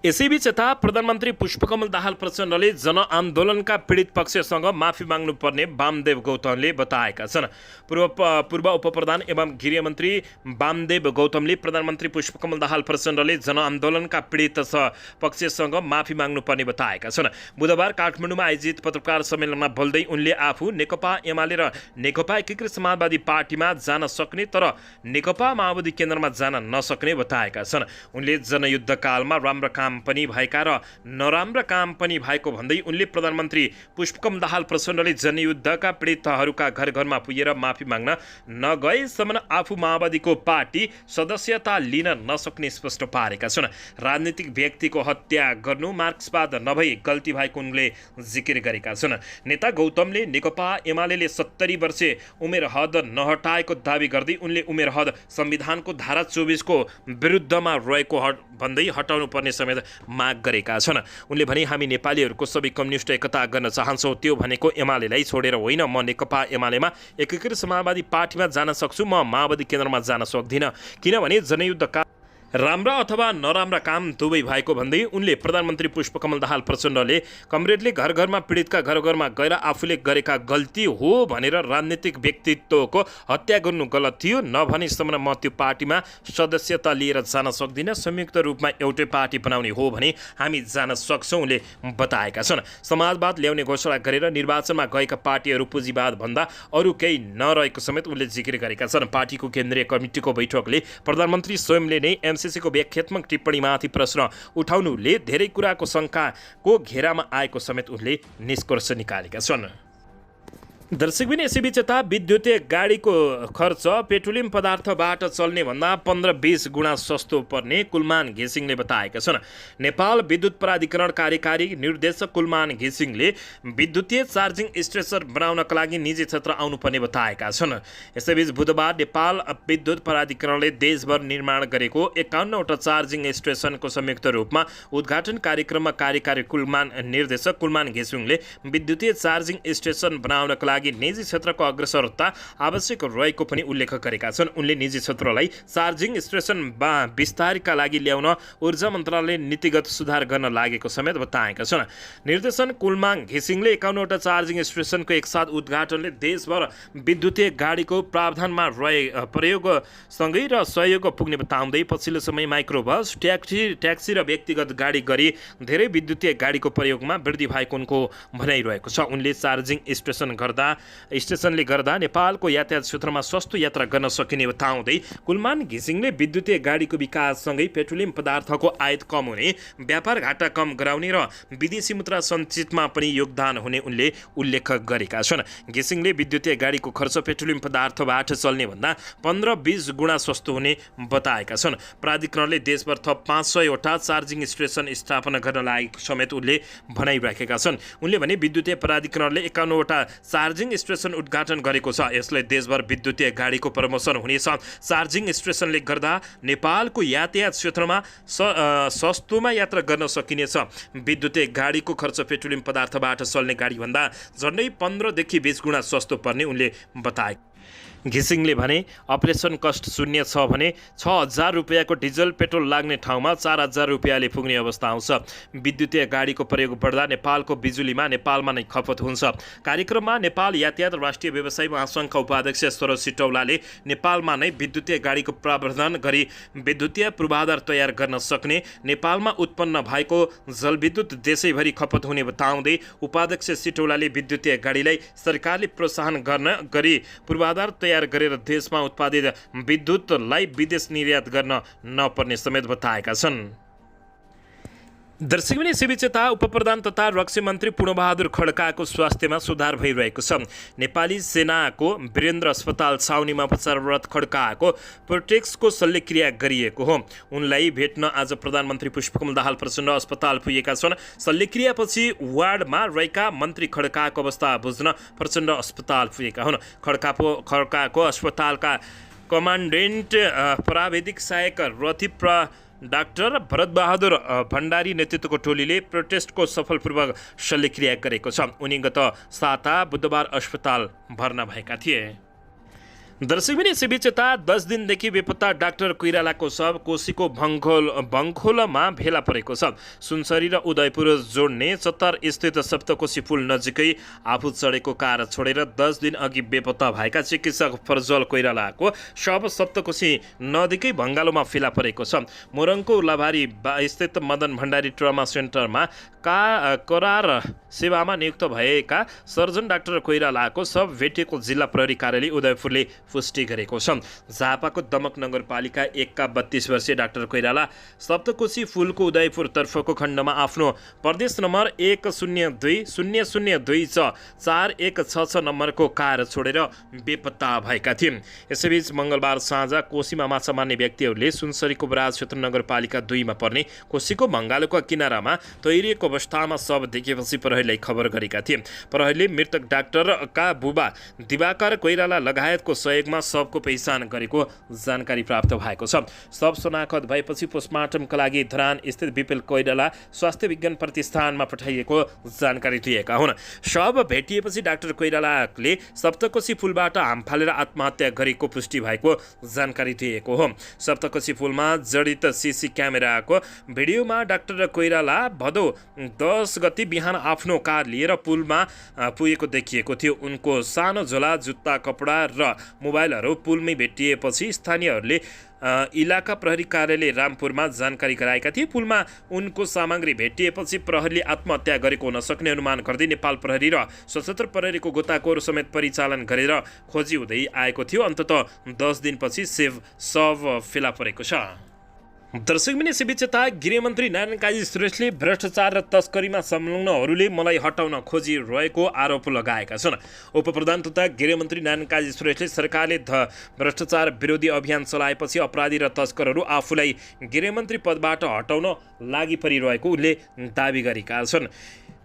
यसैबीच यता प्रधानमन्त्री पुष्पकमल दाहाल प्रचण्डले जनआन्दोलनका पीडित पक्षसँग माफी माग्नुपर्ने वामदेव गौतमले बताएका छन्। पूर्व उपप्रधान एवं गृहमन्त्री वामदेव गौतमले प्रधानमन्त्री पुष्पकमल दाहाल प्रचण्डले जनआन्दोलनका पीडित पक्षसँग माफी माग्नुपर्ने बताएका छन्। बुधबार काठमाडौँमा आयोजित पत्रकार सम्मेलनमा बोल्दै उनले आफू नेकपा एमाले र नेकपा एकीकृत समाजवादी पार्टीमा जान सक्ने तर नेकपा माओवादी केन्द्रमा जान नसक्ने बताएका छन्। उनले जनयुद्धकालमा राम्रो काम पनि भएका र नराम्रा काम पनि भएको भन्दै उनले प्रधानमन्त्री पुष्पकमल दाहाल प्रचण्डले जनयुद्धका पीडितहरूका घर घरमा पुगेर माफी माग्न नगएसम्म आफू माओवादीको पार्टी सदस्यता लिन नसक्ने स्पष्ट पारेका छन्। राजनीतिक व्यक्तिको हत्या गर्नु मार्क्सवाद नभई गल्ती भएको उनले जिकिर गरेका छन्। नेता गौतमले नेकपा एमाले 70 वर्षे उमेर हद नहटाएको दावी गर्दै उनले उमेर हद संविधानको धारा 24 को विरुद्धमा रहेको भन्दै हटाउनु पर्ने समेत माग गरेका छन्। उनले भने हामी नेपालीहरूको सबै कम्युनिस्ट एकता गर्न चाहन्छौँ। त्यो भनेको एमालेलाई छोडेर होइन। म नेकपा एमालेमा एकीकृत समाजवादी पार्टीमा जान सक्छु। म माओवादी केन्द्रमा जान सक्दिनँ, किनभने राम्रा अथवा नराम्रा काम दुवै भएको भन्दै उनले प्रधानमन्त्री पुष्पकमल दाहाल प्रचण्डले कमरेडले घर घरमा पीडितका घर घरमा गएर आफूले गरेका गल्ती हो भनेर राजनीतिक व्यक्तित्वको हत्या गर्नु गलत थियो, नभनेसम्म म त्यो पार्टीमा सदस्यता लिएर जान सक्दिनँ, संयुक्त रूपमा एउटै पार्टी बनाउने हो भने हामी जान सक्छौँ उनले बताएका छन्। समाजवाद ल्याउने घोषणा गरेर निर्वाचनमा गएका पार्टीहरू पुँजीवाद भन्दा अरू केही नरहेको समेत उनले जिकिर गरेका छन्। पार्टीको केन्द्रीय कमिटीको बैठकले प्रधानमन्त्री स्वयंले नै एमसीसीको व्याख्यात्मक टिप्पणीमाथि प्रश्न उठाउनुले धेरै कुराको शङ्काको घेरामा आएको समेत उनले निष्कर्ष निकालेका छन्। दर्शकबिन यसैबीच यता विद्युतीय गाडीको खर्च पेट्रोलियम पदार्थबाट चल्ने भन्दा 15-20 गुणा सस्तो पर्ने कुलमान घिसिङले बताएका छन्। नेपाल विद्युत प्राधिकरण कार्यकारी निर्देशक कुलमान घिसिङले विद्युतीय चार्जिङ स्टेसन बनाउनका लागि निजी क्षेत्र आउनुपर्ने बताएका छन्। यसैबीच बुधबार नेपाल विद्युत प्राधिकरणले देशभर निर्माण गरेको 51वटा चार्जिङ स्टेसनको संयुक्त रूपमा उद्घाटन कार्यक्रममा कार्यकारी निर्देशक कुलमान घिसिङले विद्युतीय चार्जिङ स्टेसन बनाउनका लागि निजी क्षेत्रको अग्रसरता आवश्यक रहेको पनि उल्लेख गरेका छन्। उनले निजी क्षेत्रलाई चार्जिङ स्टेसन विस्तारका लागि ल्याउन ऊर्जा मन्त्रालयले नीतिगत सुधार गर्न लागेको समेत बताएका छन्। निर्देशन कुलमान घिसिङले 51वटा चार्जिङ स्टेसनको एकसाथ उद्घाटनले देशभर विद्युतीय गाडीको प्रावधानमा प्रयोगसँगै र सहयोग पुग्ने बताउँदै पछिल्लो समय माइक्रोबस, ट्याक्सी र व्यक्तिगत गाडी गरी धेरै विद्युतीय गाडीको प्रयोगमा वृद्धि भएको उनको भनाइरहेको छ। उनले चार्जिङ स्टेसनले गर्दा नेपालको यातायात क्षेत्रमा सस्तो यात्रा गर्न सकिने बताउँदै कुलमान घिसिङले विद्युतीय गाडीको विकाससँगै पेट्रोलियम पदार्थको आयात कम हुने, व्यापार घाटा कम गराउने र विदेशी मुद्रा सञ्चितमा पनि योगदान हुने उनले उल्लेख गरेका छन्। घिसिङले विद्युतीय गाडीको खर्च पेट्रोलियम पदार्थबाट चल्ने भन्दा 15-20 गुणा सस्तो हुने बताएका छन्। प्राधिकरणले देशभर थप 500वटा चार्जिङ स्टेसन स्थापना गर्न लागेको समेत उनले भनाइराखेका छन्। उनले भने विद्युतीय प्राधिकरणले 51वटा चार्जिङ स्टेसन उद्घाटन गरेको छ। यसले देशभर विद्युतीय गाडीको प्रमोसन हुनेछ। चार्जिङ स्टेसनले गर्दा नेपालको यातायात क्षेत्रमा सस्तोमा यात्रा गर्न सकिनेछ। विद्युतीय गाडीको खर्च पेट्रोलियम पदार्थबाट चल्ने गाडीभन्दा झन्डै 15देखि 20 गुणा सस्तो पर्ने उनले बताए। घिसिङले भने अपरेसन कस्ट शून्य छ भने 6,000 रुपियाँको डिजल पेट्रोल लाग्ने ठाउँमा 4,000 रुपियाँले पुग्ने अवस्था आउँछ। विद्युतीय गाडीको प्रयोग बढ्दा नेपालको बिजुलीमा नेपालमा नै खपत हुन्छ। कार्यक्रममा नेपाल यातायात राष्ट्रिय व्यवसाय महासङ्घका उपाध्यक्ष सरोज सिटौलाले नेपालमा नै विद्युतीय गाडीको प्रावधान गरी विद्युतीय पूर्वाधार तयार गर्न सक्ने, नेपालमा उत्पन्न भएको जलविद्युत देशैभरि खपत हुने बताउँदै उपाध्यक्ष सिटौलाले विद्युतीय गाडीलाई सरकारले प्रोत्साहन गरी पूर्वाधार तयार गरेर देशमा उत्पादित विद्युतलाई विदेश निर्यात गर्न नपर्ने समेत बताएका छन्। दर्शकबिन यसैबीच यता उपप्रधान तथा रक्षा मन्त्री पूर्णबहादुर खड्काको स्वास्थ्यमा सुधार भइरहेको छ। नेपाली सेनाको वीरेन्द्र अस्पताल छाउनीमा उपचाररत खड्काको प्रोटेक्सको शल्यक्रिया गरिएको हो। उनलाई भेट्न आज प्रधानमन्त्री पुष्पकमल दाहाल प्रचण्ड अस्पताल पुगेका छन्। शल्यक्रियापछि वार्डमा रहेका मन्त्री खड्काको अवस्था बुझ्न प्रचण्ड अस्पताल पुगेका हुन्। खड्काको अस्पतालका कमान्डेन्ट प्राविधिक सहायक रथी डाक्टर भरतबहादुर भण्डारी नेतृत्वको टोलीले प्रोटेस्टको सफलपूर्वक शल्यक्रिया गरेको छ। उनी गत साता बुधबार अस्पताल भर्ना भएका थिए। दर्शकबिन यसैबीच यता 10 दिनदेखि बेपत्ता डाक्टर कोइरालाको शव कोसीको भङखोलमा भेला परेको छ। सुनसरी र उदयपुर जोड्ने चत्तर स्थित सप्तकोशी पुल नजिकै आफू चढेको कार छोडेर 10 दिन अघि बेपत्ता भएका चिकित्सक फर्जल कोइरालाको शव सप्तकोशी नदीकै भङ्गालोमा फेला परेको छ। मोरङको उर्लाबारी स्थित मदन भण्डारी ट्रमा सेन्टरमा करार सेवामा नियुक्त भएका सर्जन डाक्टर कोइरालाको शव भेटिएको जिल्ला प्रहरी कार्यालय उदयपुरले पुष्टि गरेको छ। झापाको दमक नगरपालिका 1 का 32 वर्षीय डाक्टर कोइराला सप्तकोशी पुलको उदयपुर तर्फको खण्डमा आफ्नो प्रदेश नम्बर 102-002-4166 नम्बरको कार छोडेर बेपत्ता भएका थिए। यसैबीच मंगलबार साँझ कोशीमा माछा मार्ने व्यक्तिहरूले सुनसरीको बराज क्षेत्र नगरपालिका 2 मा पर्ने कोशीको भङ्गालोको किनारामा तैरिएको अवस्थामा शव देखिएपछि प्रहरीलाई खबर गरेका थिए। प्रहरीले मृतक डाक्टरका बुबा दिवाकर कोइराला लगायतको सहयोगमा शवको पहिचान गरेको जानकारी प्राप्त भएको छ। शव शनाखत भएपछि पोस्टमार्टमका लागि धरान स्थित बिपिल कोइराला स्वास्थ्य विज्ञान प्रतिष्ठानमा पठाइएको जानकारी दिएका हुन्। शव भेटिएपछि डाक्टर कोइरालाले सप्तकोशी पुलबाट हाम फालेर आत्महत्या गरेको पुष्टि भएको जानकारी दिएको हो। सप्तकोशी पुलमा जडित सीसी क्यामेराको भिडियोमा डाक्टर कोइराला भदौ 10 गते बिहान आफ्नो कार लिएर पुलमा पुगेको देखिएको थियो। उनको सानो झोला, जुत्ता, कपडा र मोबाइलहरू पुलमै भेटिएपछि स्थानीयहरूले इलाका प्रहरी कार्यालय रामपुरमा जानकारी गराएका थिए। पुलमा उनको सामग्री भेटिएपछि प्रहरीले आत्महत्या गरेको हुन सक्ने अनुमान गर्दै नेपाल प्रहरी र सशस्त्र प्रहरीको गोताखोर समेत परिचालन गरेर खोजी हुँदै आएको थियो। अन्ततः 10 दिनपछि शव फेला परेको छ। दर्शकबिन यसैबीच यता गृहमन्त्री नारायण काजी श्रेष्ठले भ्रष्टाचार र तस्करीमा संलग्नहरूले मलाई हटाउन खोजिरहेको आरोप लगाएका छन्। उपप्रधान तथा गृहमन्त्री नारायण काजी श्रेष्ठले सरकारले भ्रष्टाचार विरोधी अभियान चलाएपछि अपराधी र तस्करहरू आफूलाई गृहमन्त्री पदबाट हटाउन लागि परिरहेको उनले दावी गरेका छन्।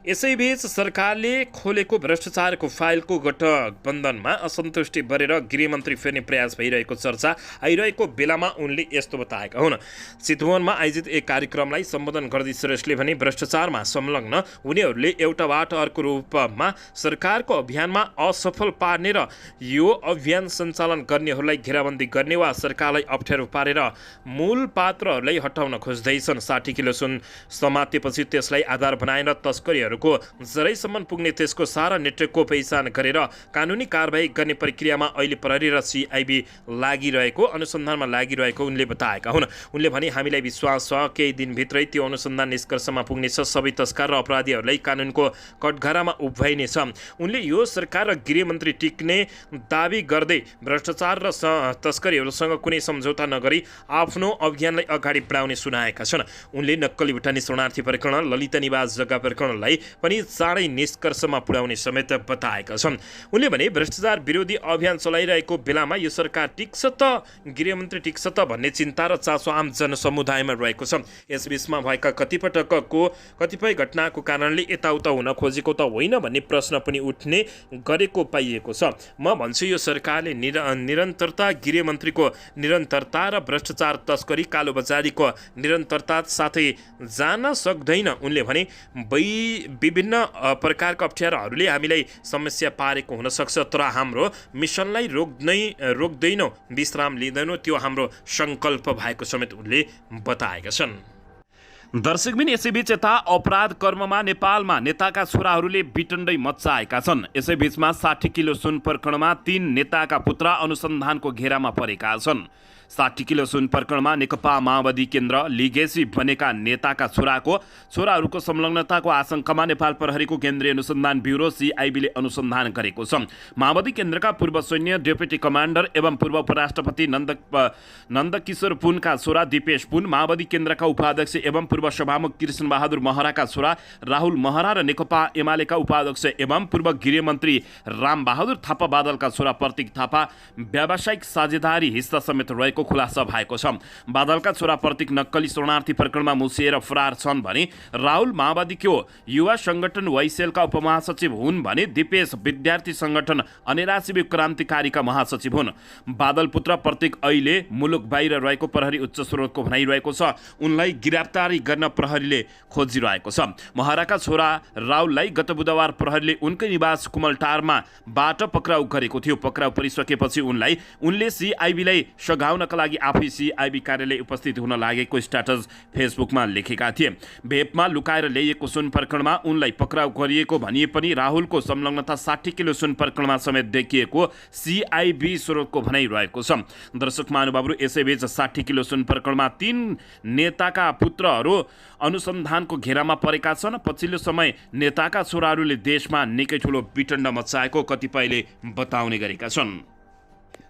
यसैबीच सरकारले खोलेको भ्रष्टाचारको फाइलको गठबन्धनमा असन्तुष्टि बढेर गृहमन्त्री फेर्ने प्रयास भइरहेको चर्चा आइरहेको बेलामा उनले यस्तो बताएका हुन्। चितवनमा आयोजित एक कार्यक्रमलाई सम्बोधन गर्दै श्रेष्ठले भने भ्रष्टाचारमा संलग्न हुनेहरूले एउटाबाट अर्को रूपमा सरकारको अभियानमा असफल पार्ने र यो अभियान सञ्चालन गर्नेहरूलाई घेराबन्दी गर्ने वा सरकारलाई अप्ठ्यारो पारेर मूल पात्रहरूलाई हटाउन खोज्दैछन्। 60 किलो सुन समातेपछि त्यसलाई आधार बनाएर तस्करीहरू जरैसम्म पुग्ने त्यसको सारा नेटवर्कको पहिचान गरेर कानुनी कारबाही गर्ने प्रक्रियामा अहिले प्रहरी र सिआइबी लागिरहेको अनुसन्धानमा लागिरहेको उनले बताएका हुन्। उनले भने हामीलाई विश्वास छ केही दिनभित्रै त्यो अनुसन्धान निष्कर्षमा पुग्नेछ। सबै तस्कर र अपराधीहरूलाई कानुनको कठघरामा उभ्याइनेछ। उनले यो सरकार र गृहमन्त्री टिक्ने दावी गर्दै भ्रष्टाचार र तस्करीहरूसँग कुनै सम्झौता नगरी आफ्नो अभियानलाई अगाडि बढाउने सुनाएका छन्। उनले नक्कली भुटानी शरणार्थी प्रकरण, ललिता निवास जग्गा प्रकरणलाई पनि चाँडै निष्कर्षमा पुर्याउने समेत बताएका छन्। उनले भने भ्रष्टाचार विरोधी अभियान चलाइरहेको बेलामा यो सरकार टिक्छ त गृहमन्त्री टिक्छ त भन्ने चिन्ता र चासो आम जनसमुदायमा रहेको छ। यसबीचमा भएका कतिपय घटनाको कारणले यताउता हुन खोजेको त होइन भन्ने प्रश्न पनि उठ्ने गरेको पाइएको छ। म भन्छु यो सरकारले निरन्तरता, गृहमन्त्रीको निरन्तरता र भ्रष्टाचार, तस्करी, कालोबजारीको निरन्तरता साथै जान सक्दैन। उनले भने विभिन्न प्रकारका अप्ठ्याराहरूले हामीलाई समस्या पारेको हुनसक्छ, तर हाम्रो मिसनलाई रोक्दैनौँ, विश्राम लिँदैनौँ, त्यो हाम्रो सङ्कल्प भएको समेत उनले बताएका छन्। दर्शकबिन यसैबीच यता अपराध कर्ममा नेपालमा नेताका छोराहरूले बिटन्डै मच्चाएका छन्। यसैबीचमा 60 किलो सुन प्रकरणमा 3 नेताका पुत्र अनुसन्धानको घेरामा परेका छन्। 60 किलो सुन प्रकरणमा नेकपा माओवादी केन्द्र लिगेसी बनेका नेताका छोराहरूको संलग्नताको आशंकामा नेपाल प्रहरीको केन्द्रीय अनुसन्धान ब्युरो सिआइबीले अनुसन्धान गरेको छ। माओवादी केन्द्रका पूर्व सैन्य डेपुटी कमान्डर एवं पूर्व उपराष्ट्रपति नन्दकिशोर पुनका छोरा दिपेश पुन, माओवादी केन्द्रका उपाध्यक्ष एवं पूर्व सभामुख कृष्णबहादुर महराका छोरा राहुल महरा र नेकपा एमालेका उपाध्यक्ष एवं पूर्व गृहमन्त्री रामबहादुर थापा बादलका छोरा प्रतीक थापा व्यावसायिक साझेदारी हिस्सा समेत रहेको खुलासा भएको छ। बादलका छोरा प्रतीक नक्कली शरणार्थी प्रकरणमा मुसिएर फरार छन् भने राहुल माओवादीको युवा संगठन वाइसेलका उपमहासचिव हुन् भने दिपेश विद्यार्थी संगठन अनेराशिवी क्रान्तिकारीका महासचिव हुन्। बादल पुत्र प्रतीक अहिले मुलुक बाहिर रहेको प्रहरी उच्च स्रोतको भनाइरहेको छ। उनलाई गिरफ्तारी गर्न प्रहरीले खोजिरहेको छ। महराका छोरा राहुललाई गत बुधबार प्रहरीले उनकै निवास कुमलटारमा बाट पक्राउ गरेको थियो। पक्राउ परिसकेपछि उनले सिआइबीलाई सघाउनका लागि आफै सिआइबी कार्यालय उपस्थित हुन लागेको स्ट्याटस फेसबुकमा लेखेका थिए। भेपमा लुकाएर ल्याइएको सुन प्रकरणमा उनलाई पक्राउ गरिएको भनिए पनि राहुलको संलग्नता 60 किलो सुन प्रकरणमा समेत देखिएको सिआइबी स्रोतको भनाइरहेको छ। दर्शक महानुभावहरू, यसैबीच 60 किलो सुन प्रकरणमा 3 नेताका पुत्रहरू अनुसन्धानको घेरामा परेका छन्। पछिल्लो समय नेताका छोराहरूले देशमा निकै ठुलो विटण्ड मचाएको कतिपयले बताउने गरेका छन्।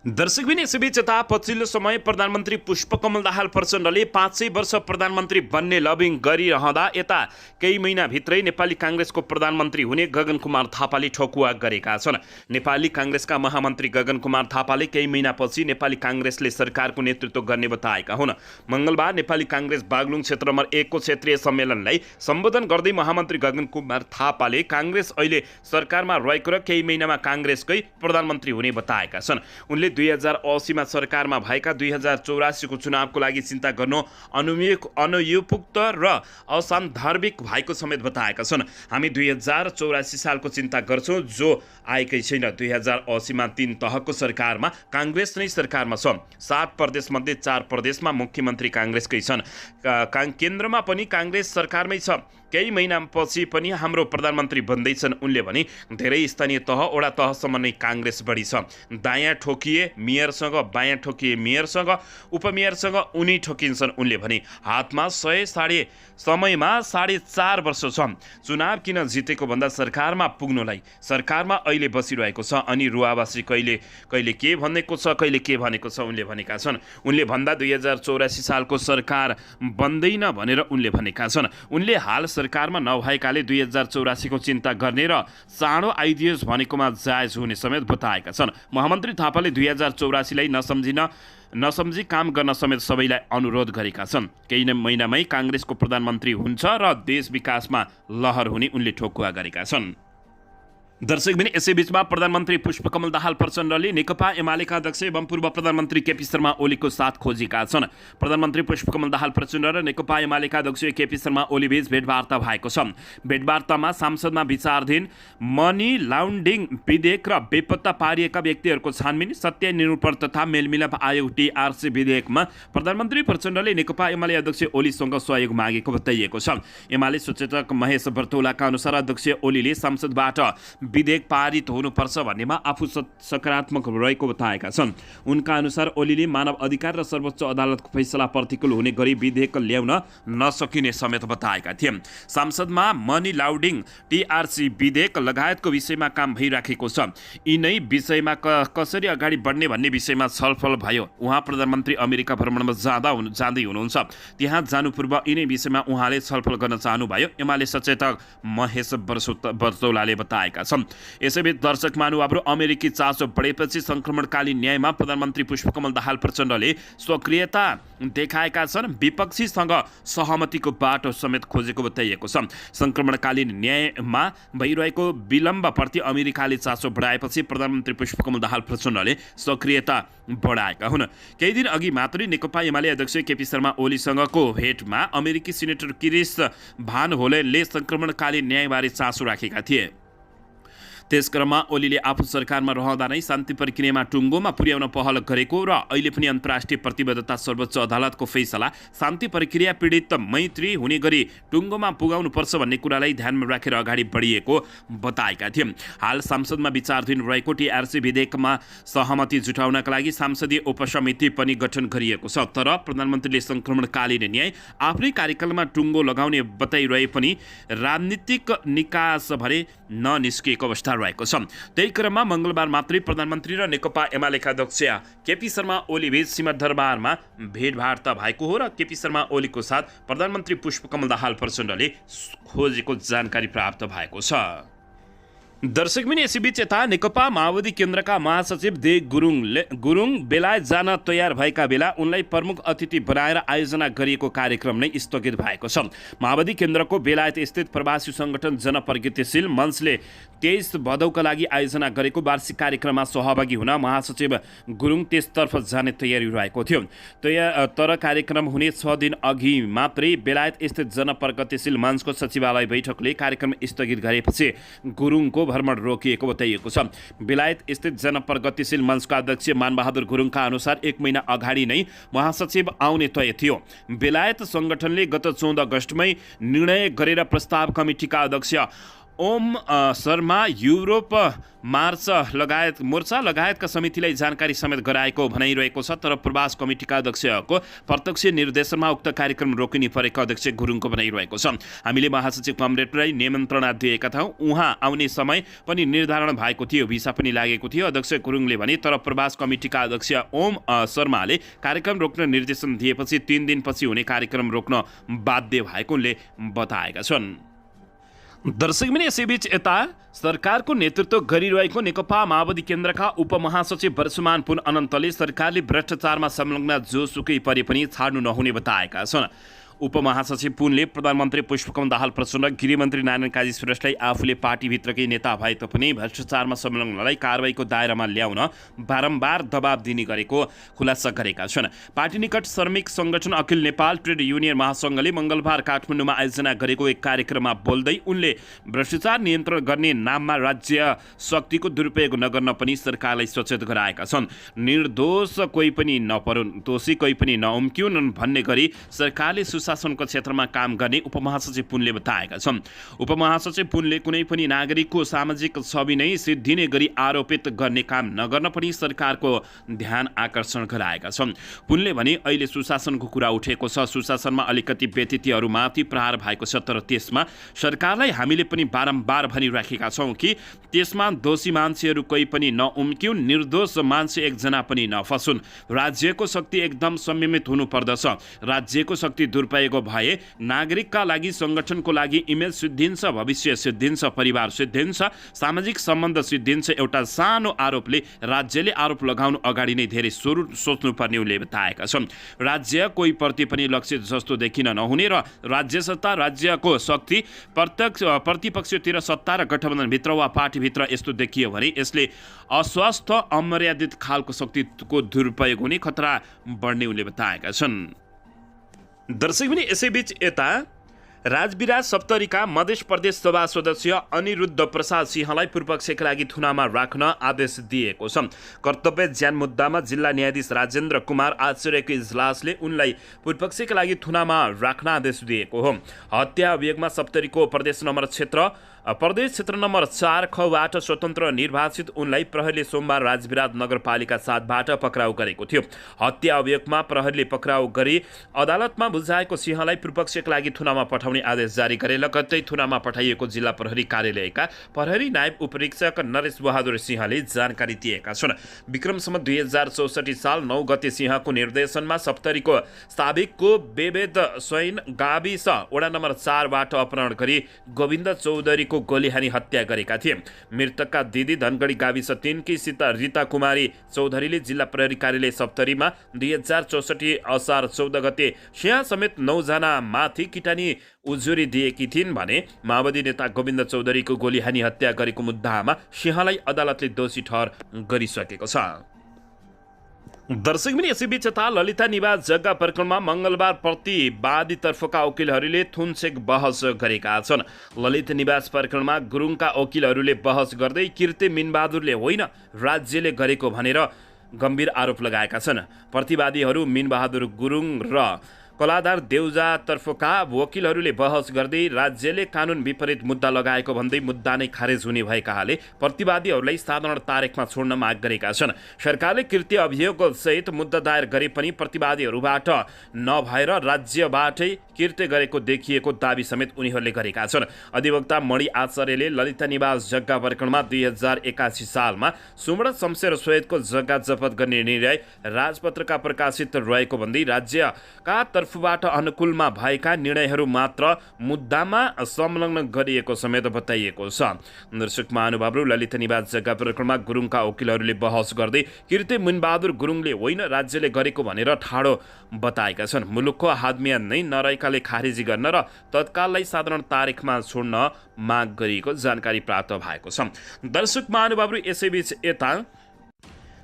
दर्शकबिन यसैबीच यता पछिल्लो समय प्रधानमन्त्री पुष्पकमल दाहाल प्रचण्डले 500 वर्ष प्रधानमन्त्री बन्ने लबिङ गरिरहँदा यता केही महिनाभित्रै नेपाली काङ्ग्रेसको प्रधानमन्त्री हुने गगन कुमार थापाले ठोकुवा गरेका छन्। नेपाली काङ्ग्रेसका महामन्त्री गगन कुमार थापाले केही महिनापछि नेपाली काङ्ग्रेसले सरकारको नेतृत्व गर्ने बताएका हुन्। मङ्गलबार नेपाली काङ्ग्रेस बागलुङ क्षेत्र नम्बर 1 को क्षेत्रीय सम्मेलनलाई सम्बोधन गर्दै महामन्त्री गगन कुमार थापाले काङ्ग्रेस अहिले सरकारमा रहेको र केही महिनामा काङ्ग्रेसकै प्रधानमन्त्री हुने बताएका छन्। उनले 2080 मा सरकारमा भएका 2084 को चुनावको लागि चिन्ता गर्नु अनुपयुक्त र असान्दर्भिक भएको समेत बताएका छन्। हामी 2084 सालको चिन्ता गर्छौँ जो आएकै छैन। 2080 मा 3 तहको सरकारमा काङ्ग्रेस नै सरकारमा छ। 7 प्रदेशमध्ये 4 प्रदेशमा मुख्यमन्त्री काङ्ग्रेसकै छन्। केन्द्रमा पनि काङ्ग्रेस सरकारमै छ। केही महिनापछि पनि हाम्रो प्रधानमन्त्री बन्दैछन् उनले भने। धेरै स्थानीय तह वडा तहसम्म नै काङ्ग्रेस बढी छ। दायाँ ठोकिए मेयरसँग, बायाँ ठोकिए मेयरसँग, उपमेयरसँग उनी ठोकिन्छन् उनले भने। हातमा समयमा 4.5 वर्ष छ। चुनाव किन जितेको भन्दा सरकारमा पुग्नुलाई। सरकारमा अहिले बसिरहेको छ अनि रुवावासी कहिले के भनेको छ कहिले के भनेको छ उनले भनेका छन्। उनले भन्दा 2084 सालको सरकार बन्दैन भनेर उनले भनेका छन्। उनले हाल सरकारमा नभएकाले 2084 को चिन्ता गर्ने र चाँडो आइदियोस् भनेकोमा जायज हुने समेत बताएका छन्। महामन्त्री थापाले 2084 लाई नसम्झी काम गर्न समेत सबैलाई अनुरोध गरेका छन्। केही महिनामै काङ्ग्रेसको प्रधानमन्त्री हुन्छ र देश विकासमा लहर हुने उनले ठोकुवा गरेका छन्। दर्शकबिन यसैबीचमा प्रधानमन्त्री पुष्पकमल दाहाल प्रचण्डले नेकपा एमालेका अध्यक्ष एवं पूर्व प्रधानमन्त्री केपी शर्मा ओलीको साथ खोजेका छन्। प्रधानमन्त्री पुष्पकमल दाहाल प्रचण्ड र नेकपा एमालेका अध्यक्ष केपी शर्मा ओलीबीच भेटवार्ता भएको छ। भेटवार्तामा संसदमा विचाराधीन मनी लाउन्ड्रिङ विधेयक र बेपत्ता पारिएका व्यक्तिहरूको छानबिन, सत्य निरूपण तथा मेलमिलाप आयोग टीआरसी विधेयकमा प्रधानमन्त्री प्रचण्डले नेकपा एमाले अध्यक्ष ओलीसँग सहयोग मागेको बताइएको छ। एमाले सचेतक महेश बर्तौलाका अनुसार अध्यक्ष ओलीले संसदबाट विधेयक पारित हुनुपर्छ भन्नेमा आफू सकारात्मक रहेको बताएका छन्। उनका अनुसार ओलीले मानव अधिकार र सर्वोच्च अदालतको फैसला प्रतिकूल हुने गरी विधेयक ल्याउन नसकिने समेत बताएका थिए। संसदमा मनी लाउन्ड्रिङ, टीआरसी विधेयक लगायतको विषयमा काम भइराखेको छ। यिनै विषयमा कसरी अगाडि बढ्ने भन्ने विषयमा छलफल भयो। उहाँ प्रधानमन्त्री अमेरिका भ्रमणमा जाँदै हुनुहुन्छ। त्यहाँ जानु पूर्व यिनै विषयमा उहाँले छलफल गर्न चाहनुभयो, एमाले सचेतक महेश बर्तौलाले बताएका छन्। यसैबीच दर्शक महानुभावहरू अमेरिकी चासो बढेपछि सङ्क्रमणकालीन न्यायमा प्रधानमन्त्री पुष्पकमल दाहाल प्रचण्डले सक्रियता देखाएका छन्। विपक्षीसँग सहमतिको बाटो समेत खोजेको बताइएको छ। सङ्क्रमणकालीन न्यायमा भइरहेको विलम्बप्रति अमेरिकाले चासो बढाएपछि प्रधानमन्त्री पुष्पकमल दाहाल प्रचण्डले सक्रियता बढाएका हुन्। केही दिन अघि मात्रै नेकपा एमाले अध्यक्ष केपी शर्मा ओलीसँगको भेटमा अमेरिकी सिनेटर क्रिस भान होलेनले सङ्क्रमणकालीन न्यायबारे चासो राखेका थिए। त्यसक्रममा ओलीले आफू सरकारमा रहँदा नै शान्ति प्रक्रियामा टुङ्गोमा पुर्याउन पहल गरेको र अहिले पनि अन्तर्राष्ट्रिय प्रतिबद्धता सर्वोच्च अदालतको फैसला शान्ति प्रक्रिया पीडित मैत्री हुने गरी टुङ्गोमा पुगाउनुपर्छ भन्ने कुरालाई ध्यानमा राखेर अगाडि बढिएको बताएका थिए। हाल संसदमा विचाराधीन रहेको टीआरसी विधेयकमा सहमति जुटाउनका लागि संसदीय उपसमिति पनि गठन गरिएको छ। तर प्रधानमन्त्रीले सङ्क्रमणकालीन न्याय आफ्नै कार्यकालमा टुङ्गो लगाउने बताइरहे पनि राजनीतिक निकास भरे ननिस्किएको अवस्था रहेको छ। त्यही क्रममा मङ्गलबार मात्रै प्रधानमन्त्री र नेकपा एमालेका अध्यक्ष केपी शर्मा ओलीबीच सिंहदरबारमा भेटवार्ता भएको हो र केपी शर्मा ओलीको साथ प्रधानमन्त्री पुष्पकमल दाहाल प्रचण्डले खोजेको जानकारी प्राप्त भएको छ। दर्शकबिन यसैबीच यता नेकपा माओवादी केन्द्रका महासचिव दे गुरुङ बेलायत जान तयार भएका बेला उनलाई प्रमुख अतिथि बनाएर आयोजना गरिएको कार्यक्रम नै स्थगित भएको छ। माओवादी केन्द्रको बेलायत स्थित प्रवासी सङ्गठन जनप्रगतिशील मञ्चले 23 भदौका लागि आयोजना गरेको वार्षिक कार्यक्रममा सहभागी हुन महासचिव गुरुङ त्यसतर्फ जाने तयारी रहेको थियो। तर कार्यक्रम हुने 6 दिन अघि मात्रै बेलायत स्थित जनप्रगतिशील मञ्चको सचिवालय बैठकले कार्यक्रम स्थगित गरेपछि गुरुङको भ्रमण रोकिएको बताइएको छ। बेलायत स्थित जनप्रगतिशील मञ्चका अध्यक्ष मानबहादुर गुरुङका अनुसार 1 महिना अगाडि नै महासचिव आउने तय थियो। बेलायत सङ्गठनले गत 14 अगस्तमै निर्णय गरेर प्रस्ताव कमिटीका अध्यक्ष ओम शर्मा युरोप मोर्चा लगायतका समितिलाई जानकारी समेत गराएको भनाइरहेको छ। तर प्रवास कमिटिका अध्यक्षको प्रत्यक्ष निर्देशनमा उक्त कार्यक्रम रोकिने परेको अध्यक्ष गुरुङको भनाइरहेको छ। हामीले महासचिव कमरेडलाई निमन्त्रणा दिएका थियौँ, उहाँ आउने समय पनि निर्धारण भएको थियो, भिसा पनि लागेको थियो, अध्यक्ष गुरुङले भने। तर प्रवास कमिटिका अध्यक्ष ओम शर्माले कार्यक्रम रोक्न निर्देशन दिएपछि 3 दिनपछि हुने कार्यक्रम रोक्न बाध्य भएको उनले बताएका छन्। दर्शकबिन यसैबीच यता सरकारको नेतृत्व गरिरहेको नेकपा माओवादी केन्द्रका उपमहासचिव वर्षमान पुन अनन्तले सरकारले भ्रष्टाचारमा संलग्न जोसुकै परे पनि छाड्नु नहुने बताएका छन्। उपमहासचिव पुनले प्रधानमन्त्री पुष्पकमल दाहाल प्रचण्ड, गृहमन्त्री नारायण काजी श्रेष्ठलाई आफूले पार्टीभित्रकै नेता भए तापनि भ्रष्टाचारमा संलग्नलाई कारबाहीको दायरामा ल्याउन बारम्बार दबाब दिने गरेको खुलासा गरेका छन्। पार्टी निकट श्रमिक संगठन अखिल नेपाल ट्रेड युनियन महासङ्घले मङ्गलबार काठमाडौँमा आयोजना गरेको एक कार्यक्रममा बोल्दै उनले भ्रष्टाचार नियन्त्रण गर्ने नाममा राज्य शक्तिको दुरुपयोग नगर्न पनि सरकारलाई सचेत गराएका छन्। निर्दोष कोही पनि नपरुन्, दोषी कोही पनि नउम्क्युन् भन्ने गरी सरकारले सुशासनको क्षेत्रमा काम गर्ने उपमहासचिव पुनले बताएका छन्। उपमहासचिव पुनले कुनै पनि नागरिकको सामाजिक छवि नै सिद्धिने गरी आरोपित गर्ने काम नगर्न पनि सरकारको ध्यान आकर्षण गराएका छन्। पुनले भने अहिले सुशासनको कुरा उठेको छ, सुशासनमा अलिकति व्यतिथिहरूमाथि प्रहार भएको छ, तर त्यसमा सरकारलाई हामीले पनि बारम्बार भनिराखेका छौँ कि त्यसमा दोषी मान्छेहरू कोही पनि नउम्क्युन्, निर्दोष मान्छे एकजना पनि नफसुन्। राज्यको शक्ति एकदम संयमित हुनुपर्दछ। राज्यको शक्ति दुरुपयोग भए नागरिकका लागि, सङ्गठनको लागि इमेज सिद्धिन्छ, भविष्य सिद्धिन्छ, परिवार सिद्धिन्छ, सामाजिक सम्बन्ध सिद्धिन्छ। एउटा सानो आरोपले राज्यले आरोप लगाउनु अगाडि नै धेरै सोच्नुपर्ने उनले बताएका छन्। राज्य कोही प्रति पनि लक्षित जस्तो देखिन नहुने र राज्य सत्ता, राज्यको शक्ति प्रतिपक्षतिर सत्ता र गठबन्धनभित्र वा पार्टीभित्र यस्तो देखियो भने यसले अस्वस्थ अमर्यादित खालको शक्तिको दुरुपयोग हुने खतरा बढ्ने उनले बताएका छन्। दर्शक पनि यसैबीच यता राजविराज सप्तरीका मध्य प्रदेश सभा सदस्य अनिरुद्ध प्रसाद सिंहलाई पूर्वपक्षका लागि थुनामा राख्न आदेश दिएको छ। कर्तव्य ज्यान मुद्दामा जिल्ला न्यायाधीश राजेन्द्र कुमार आचार्यको इजलासले उनलाई पूर्वपक्षका लागि थुनामा राख्न आदेश दिएको हो। हत्या अभियोगमा सप्तरीको प्रदेश क्षेत्र नम्बर 4 खबाट स्वतन्त्र निर्वाचित उनलाई प्रहरीले सोमबार राजविराज नगरपालिका 7बाट पक्राउ गरेको थियो। हत्या अभियोगमा प्रहरीले पक्राउ गरी अदालतमा बुझाएको सिंहलाई पूर्वपक्षका लागि थुनामा पठाउने आदेश जारी गरे। लगत्तै थुनामा पठाइएको जिल्ला प्रहरी कार्यालयका प्रहरी नायब उपरीक्षक नरेश बहादुर सिंहले जानकारी दिएका छन्। विक्रमसम्म 2064 साल 9 गते सिंहको निर्देशनमा सप्तरीको साबिकको बेवेद स्वैन गाविस वडा नम्बर 4बाट अपहरण गरी गोविन्द चौधरीको गोली हानी हत्या गरेका थिए। मृतकका दिदी धनगढी गाविस 3 की सीता रीता कुमारी चौधरीले जिल्ला प्रहरी कार्यालय सप्तरीमा 2064 असार 14 गते सिंह समेत 9 जना माथि किटानी उजुरी दिएकी थिइन् भने माओवादी नेता गोविन्द चौधरीको गोली हानी हत्या गरेको मुद्दामा सिंहलाई अदालतले दोषी ठहर गरिसकेको छ। दर्शक पनि यसैबीच यता ललिता निवास जग्गा प्रकरणमा मङ्गलबार प्रतिवादीतर्फका वकिलहरूले थुनछेक बहस गरेका छन्। ललित निवास प्रकरणमा गुरुङका वकिलहरूले बहस गर्दै किर्ते मिनबहादुरले होइन राज्यले गरेको भनेर गम्भीर आरोप लगाएका छन्। प्रतिवादीहरू मिनबहादुर गुरुङ र कलाधार देउजातर्फका वकिलहरूले बहस गर्दै राज्यले कानुन विपरीत मुद्दा लगाएको भन्दै मुद्दा नै खारेज हुने भएकाले प्रतिवादीहरूलाई साधारण तारिखमा छोड्न माग गरेका छन्। सरकारले कृत्य अभियोगसहित मुद्दा दायर गरे पनि प्रतिवादीहरूबाट नभएर राज्यबाटै कृत्य गरेको देखिएको दाबी समेत उनीहरूले गरेका छन्। अधिवक्ता मणि आचार्यले ललिता निवास जग्गा प्रकरणमा 2081 सालमा सुमण शमशेर सैयदको जग्गा जफत गर्ने निर्णय राजपत्रका प्रकाशित रहेको भन्दै राज्यका तर्फबाट अनुकूलमा भएका निर्णयहरू मात्र मुद्दामा संलग्न गरिएको समेत बताइएको छ। दर्शक महानुभावहरू, ललित निवास जग्गा प्रकरणमा गुरुङका वकिलहरूले बहस गर्दै किर्ते मिनबहादुर गुरुङले होइन राज्यले गरेको भनेर ठाडो बताएका छन्। मुलुकको हादमिया नै नरहेकाले खारेजी गर्न र तत्काललाई साधारण तारिखमा छोड्न माग गरिएको जानकारी प्राप्त भएको छ। दर्शक महानुभावहरू, यसैबीच यता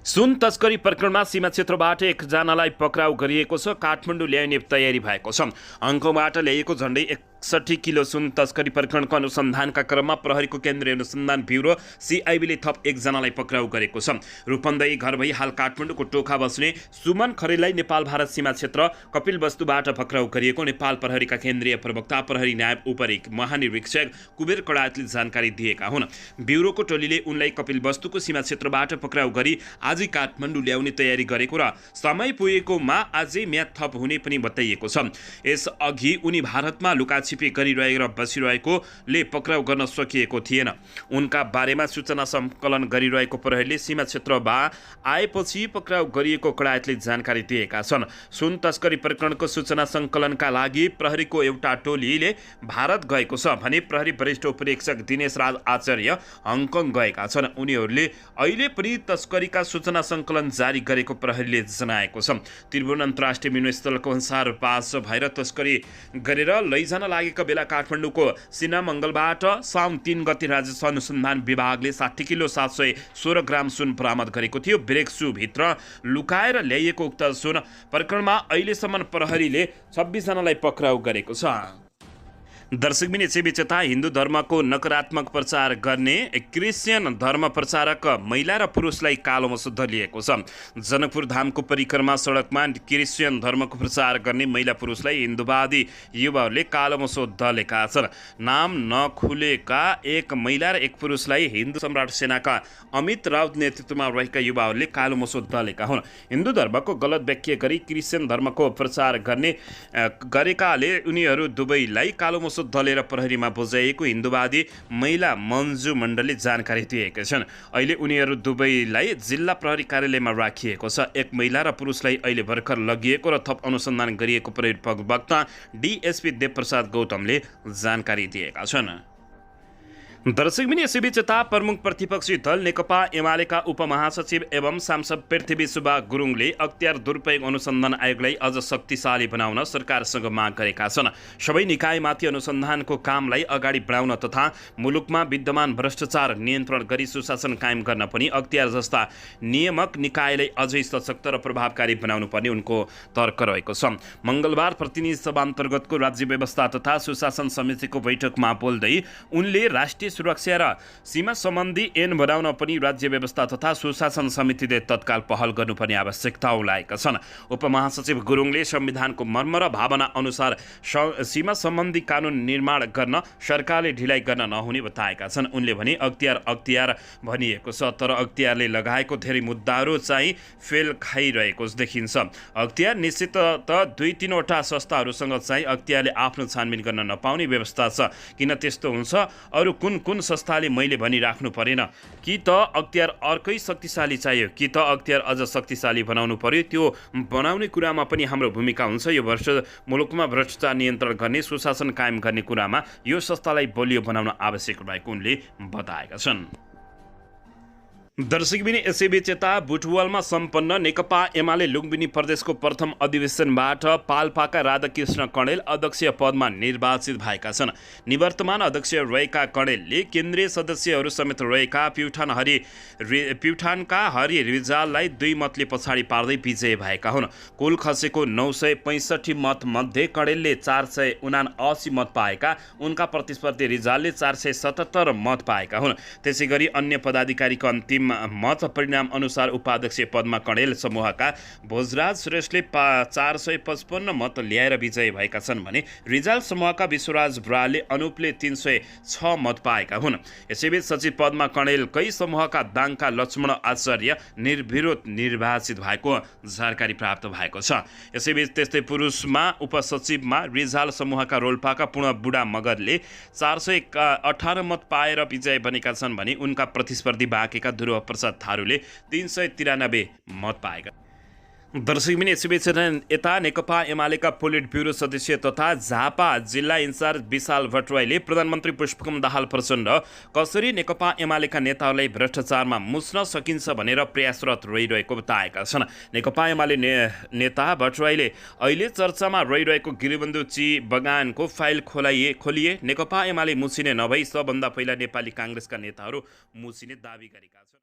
सुन तस्करी प्रकरणमा सीमा क्षेत्रबाट एकजनालाई पक्राउ गरिएको छ। काठमाडौँ ल्याइने तयारी भएको छ। हङकङबाट ल्याइएको झन्डै 61 किलो सुन तस्करी प्रकरणको अनुसन्धानका क्रममा प्रहरीको केन्द्रीय अनुसन्धान ब्युरो CIB ले थप एकजनालाई पक्राउ गरेको छ। रूपन्देही घर भई हाल काठमाडौँको टोखा बस्ने सुमन खरेललाई नेपाल भारत सीमा क्षेत्र कपिलवस्तुबाट पक्राउ गरिएको नेपाल प्रहरीका केन्द्रीय प्रवक्ता प्रहरी नायब उप महानिरीक्षक कुबेर कडायतले जानकारी दिएका हुन्। ब्युरोको टोलीले उनलाई कपिलवस्तुको सीमा क्षेत्रबाट पक्राउ गरी आजै काठमाडौँ ल्याउने तयारी गरेको र समय पुगेकोमा आजै म्याद थप हुने पनि बताइएको छ। यसअघि उनी भारतमा लुकाछिपी गरिरहेर बसिरहेकोले पक्राउ गर्न सकिएको थिएन। उनका बारेमा सूचना सङ्कलन गरिरहेको प्रहरीले सीमा क्षेत्रमा आएपछि पक्राउ गरिएको कडायतले जानकारी दिएका छन्। सुन तस्करी प्रकरणको सूचना सङ्कलनका लागि प्रहरीको एउटा टोलीले भारत गएको छ भने प्रहरी वरिष्ठ उपरीक्षक दिनेश राज आचार्य हङकङ गएका छन्। उनीहरूले अहिले पनि तस्करीका सूचना सङ्कलन जारी गरेको प्रहरीले जनाएको छ। त्रिभुवन अन्तर्राष्ट्रिय विमानस्थलको अनुसार पास भएर तस्करी गरेर लैजान लागेका बेला काठमाडौँको सिनामङ्गलबाट साउन 3 गते राजस्व अनुसन्धान विभागले 60 किलो 716 ग्राम सुन बरामद गरेको थियो। ब्रेक सूभित्र लुकाएर ल्याइएको उक्त सुन प्रकरणमा अहिलेसम्म प्रहरीले 26 जनालाई पक्राउ गरेको छ। दर्शकबिन यसैबीच यता हिन्दू धर्मको नकारात्मक प्रचार गर्ने क्रिस्चियन धर्म प्रचारक महिला र पुरुषलाई कालोमा दलिएको छ। जनकपुर धामको परिक्रमा सडकमा क्रिस्चियन धर्मको प्रचार गर्ने महिला पुरुषलाई हिन्दूवादी युवाहरूले कालोमा दलेका छन्। नाम नखुलेका एक महिला र एक पुरुषलाई हिन्दू सम्राट सेनाका अमित राउत नेतृत्वमा रहेका युवाहरूले कालोमा दलेका हुन्। हिन्दू धर्मको गलत व्याख्या गरी क्रिस्चियन धर्मको प्रचार गरेकाले उनीहरू दुवैलाई कालोमा दलेर प्रहरीमा बुझाइएको हिन्दूवादी महिला मन्जु मण्डलले जानकारी दिएका छन्। अहिले उनीहरू दुवैलाई जिल्ला प्रहरी कार्यालयमा राखिएको छ। एक महिला र पुरुषलाई अहिले भर्खर लगिएको र थप अनुसन्धान गरिएको प्रहरी प्रवक्ता DSP देवप्रसाद गौतमले जानकारी दिएका छन्। दर्शकबिन यसैबीच यता प्रमुख प्रतिपक्षी दल नेकपा एमालेका उपमहासचिव एवं सांसद पृथ्वी सुब्बा गुरुङले अख्तियार दुरुपयोग अनुसन्धान आयोगलाई अझ शक्तिशाली बनाउन सरकारसँग माग गरेका छन्। सबै निकायमाथि अनुसन्धानको कामलाई अगाडि बढाउन तथा मुलुकमा विद्यमान भ्रष्टाचार नियन्त्रण गरी सुशासन कायम गर्न पनि अख्तियार जस्ता नियामक निकायलाई अझै सशक्त र प्रभावकारी बनाउनु पर्ने उनको तर्क रहेको छ। मङ्गलबार प्रतिनिधि सभा अन्तर्गतको राज्य व्यवस्था तथा सुशासन समितिको बैठकमा बोल्दै उनले राष्ट्रिय सुरक्षा र सीमा सम्बन्धी ऐन बनाउन पनि राज्य व्यवस्था तथा सुशासन समितिले तत्काल पहल गर्नुपर्ने आवश्यकता उल्लाएका छन्। उपमहासचिव गुरुङले संविधानको मर्म र भावना अनुसार सीमा सम्बन्धी कानुन निर्माण गर्न सरकारले ढिलाइ गर्न नहुने बताएका छन्। उनले भने अख्तियार भनिएको छ तर अख्तियारले लगाएको धेरै मुद्दाहरू चाहिँ फेल खाइरहेको देखिन्छ। अख्तियार निश्चित त 2-3 वटा संस्थाहरूसँग चाहिँ अख्तियारले आफ्नो छानबिन गर्न नपाउने व्यवस्था छ। किन त्यस्तो हुन्छ? अरू कुन संस्थाले मैले भनिराख्नु परेन कि त अख्तियार अर्कै शक्तिशाली चाहियो कि त अख्तियार अझ शक्तिशाली बनाउनु पर्यो। त्यो बनाउने कुरामा पनि हाम्रो भूमिका हुन्छ। यो वर्ष मुलुकमा भ्रष्टाचार नियन्त्रण गर्ने सुशासन कायम गर्ने कुरामा यो संस्थालाई बलियो बनाउन आवश्यक रहेको उनले बताएका छन्। दर्शकबिन यसैबीच यता बुटवलमा सम्पन्न नेकपा एमाले लुम्बिनी प्रदेशको प्रथम अधिवेशनबाट पाल्पाका राधाकृष्ण कणेल अध्यक्ष पदमा निर्वाचित भएका छन्। निवर्तमान अध्यक्ष रहेका कणेलले केन्द्रीय सदस्यहरू समेत रहेका प्युठानका हरि रिजाललाई 2 मतले पछाडि पार्दै विजय भएका हुन्। कुल खसेको 965 मत मध्ये कणेलले 479 मत पाएका उनका प्रतिस्पर्धी रिजालले 477 मत पाएका हुन्। त्यसैगरी अन्य पदाधिकारीको अन्तिम मत परिणाम अनुसार उपाध्यक्ष पदमा कणेल समूहका भोजराज श्रेष्ठले 455 मत ल्याएर विजयी भएका छन् भने रिजाल समूहका विश्वराज ब्राले अनुपले 306 मत पाएका हुन्। यसैबीच सचिव पदमा कणेलकै समूहका दाङका लक्ष्मण आचार्य निर्विरोध निर्वाचित भएको जानकारी प्राप्त भएको छ। यसैबीच त्यस्तै पुरुषमा उपसचिवमा रिजाल समूहका रोल्पाका पूर्ण बुढा मगरले 418 मत पाएर विजय बनेका छन् भने उनका प्रतिस्पर्धी बाँकेका ध्रुव प्रसाद थारूले 393 मत पाएका। दर्शकबिन यसैबीच यता नेकपा एमालेका पोलिट ब्युरो सदस्य तथा झापा जिल्ला इन्चार्ज विशाल भट्टराईले प्रधानमन्त्री पुष्पकमल दाहाल प्रचण्ड कसरी नेकपा एमालेका नेताहरूलाई भ्रष्टाचारमा मुस्न सकिन्छ भनेर प्रयासरत रहिरहेको बताएका छन्। नेकपा एमाले नेता भट्टराईले अहिले चर्चामा रहिरहेको गिरिबन्धु ची बगानको फाइल खोलिए नेकपा एमाले मुछिने नभई सबभन्दा पहिला नेपाली काङ्ग्रेसका नेताहरू मुछिने दावी गरेका छन्।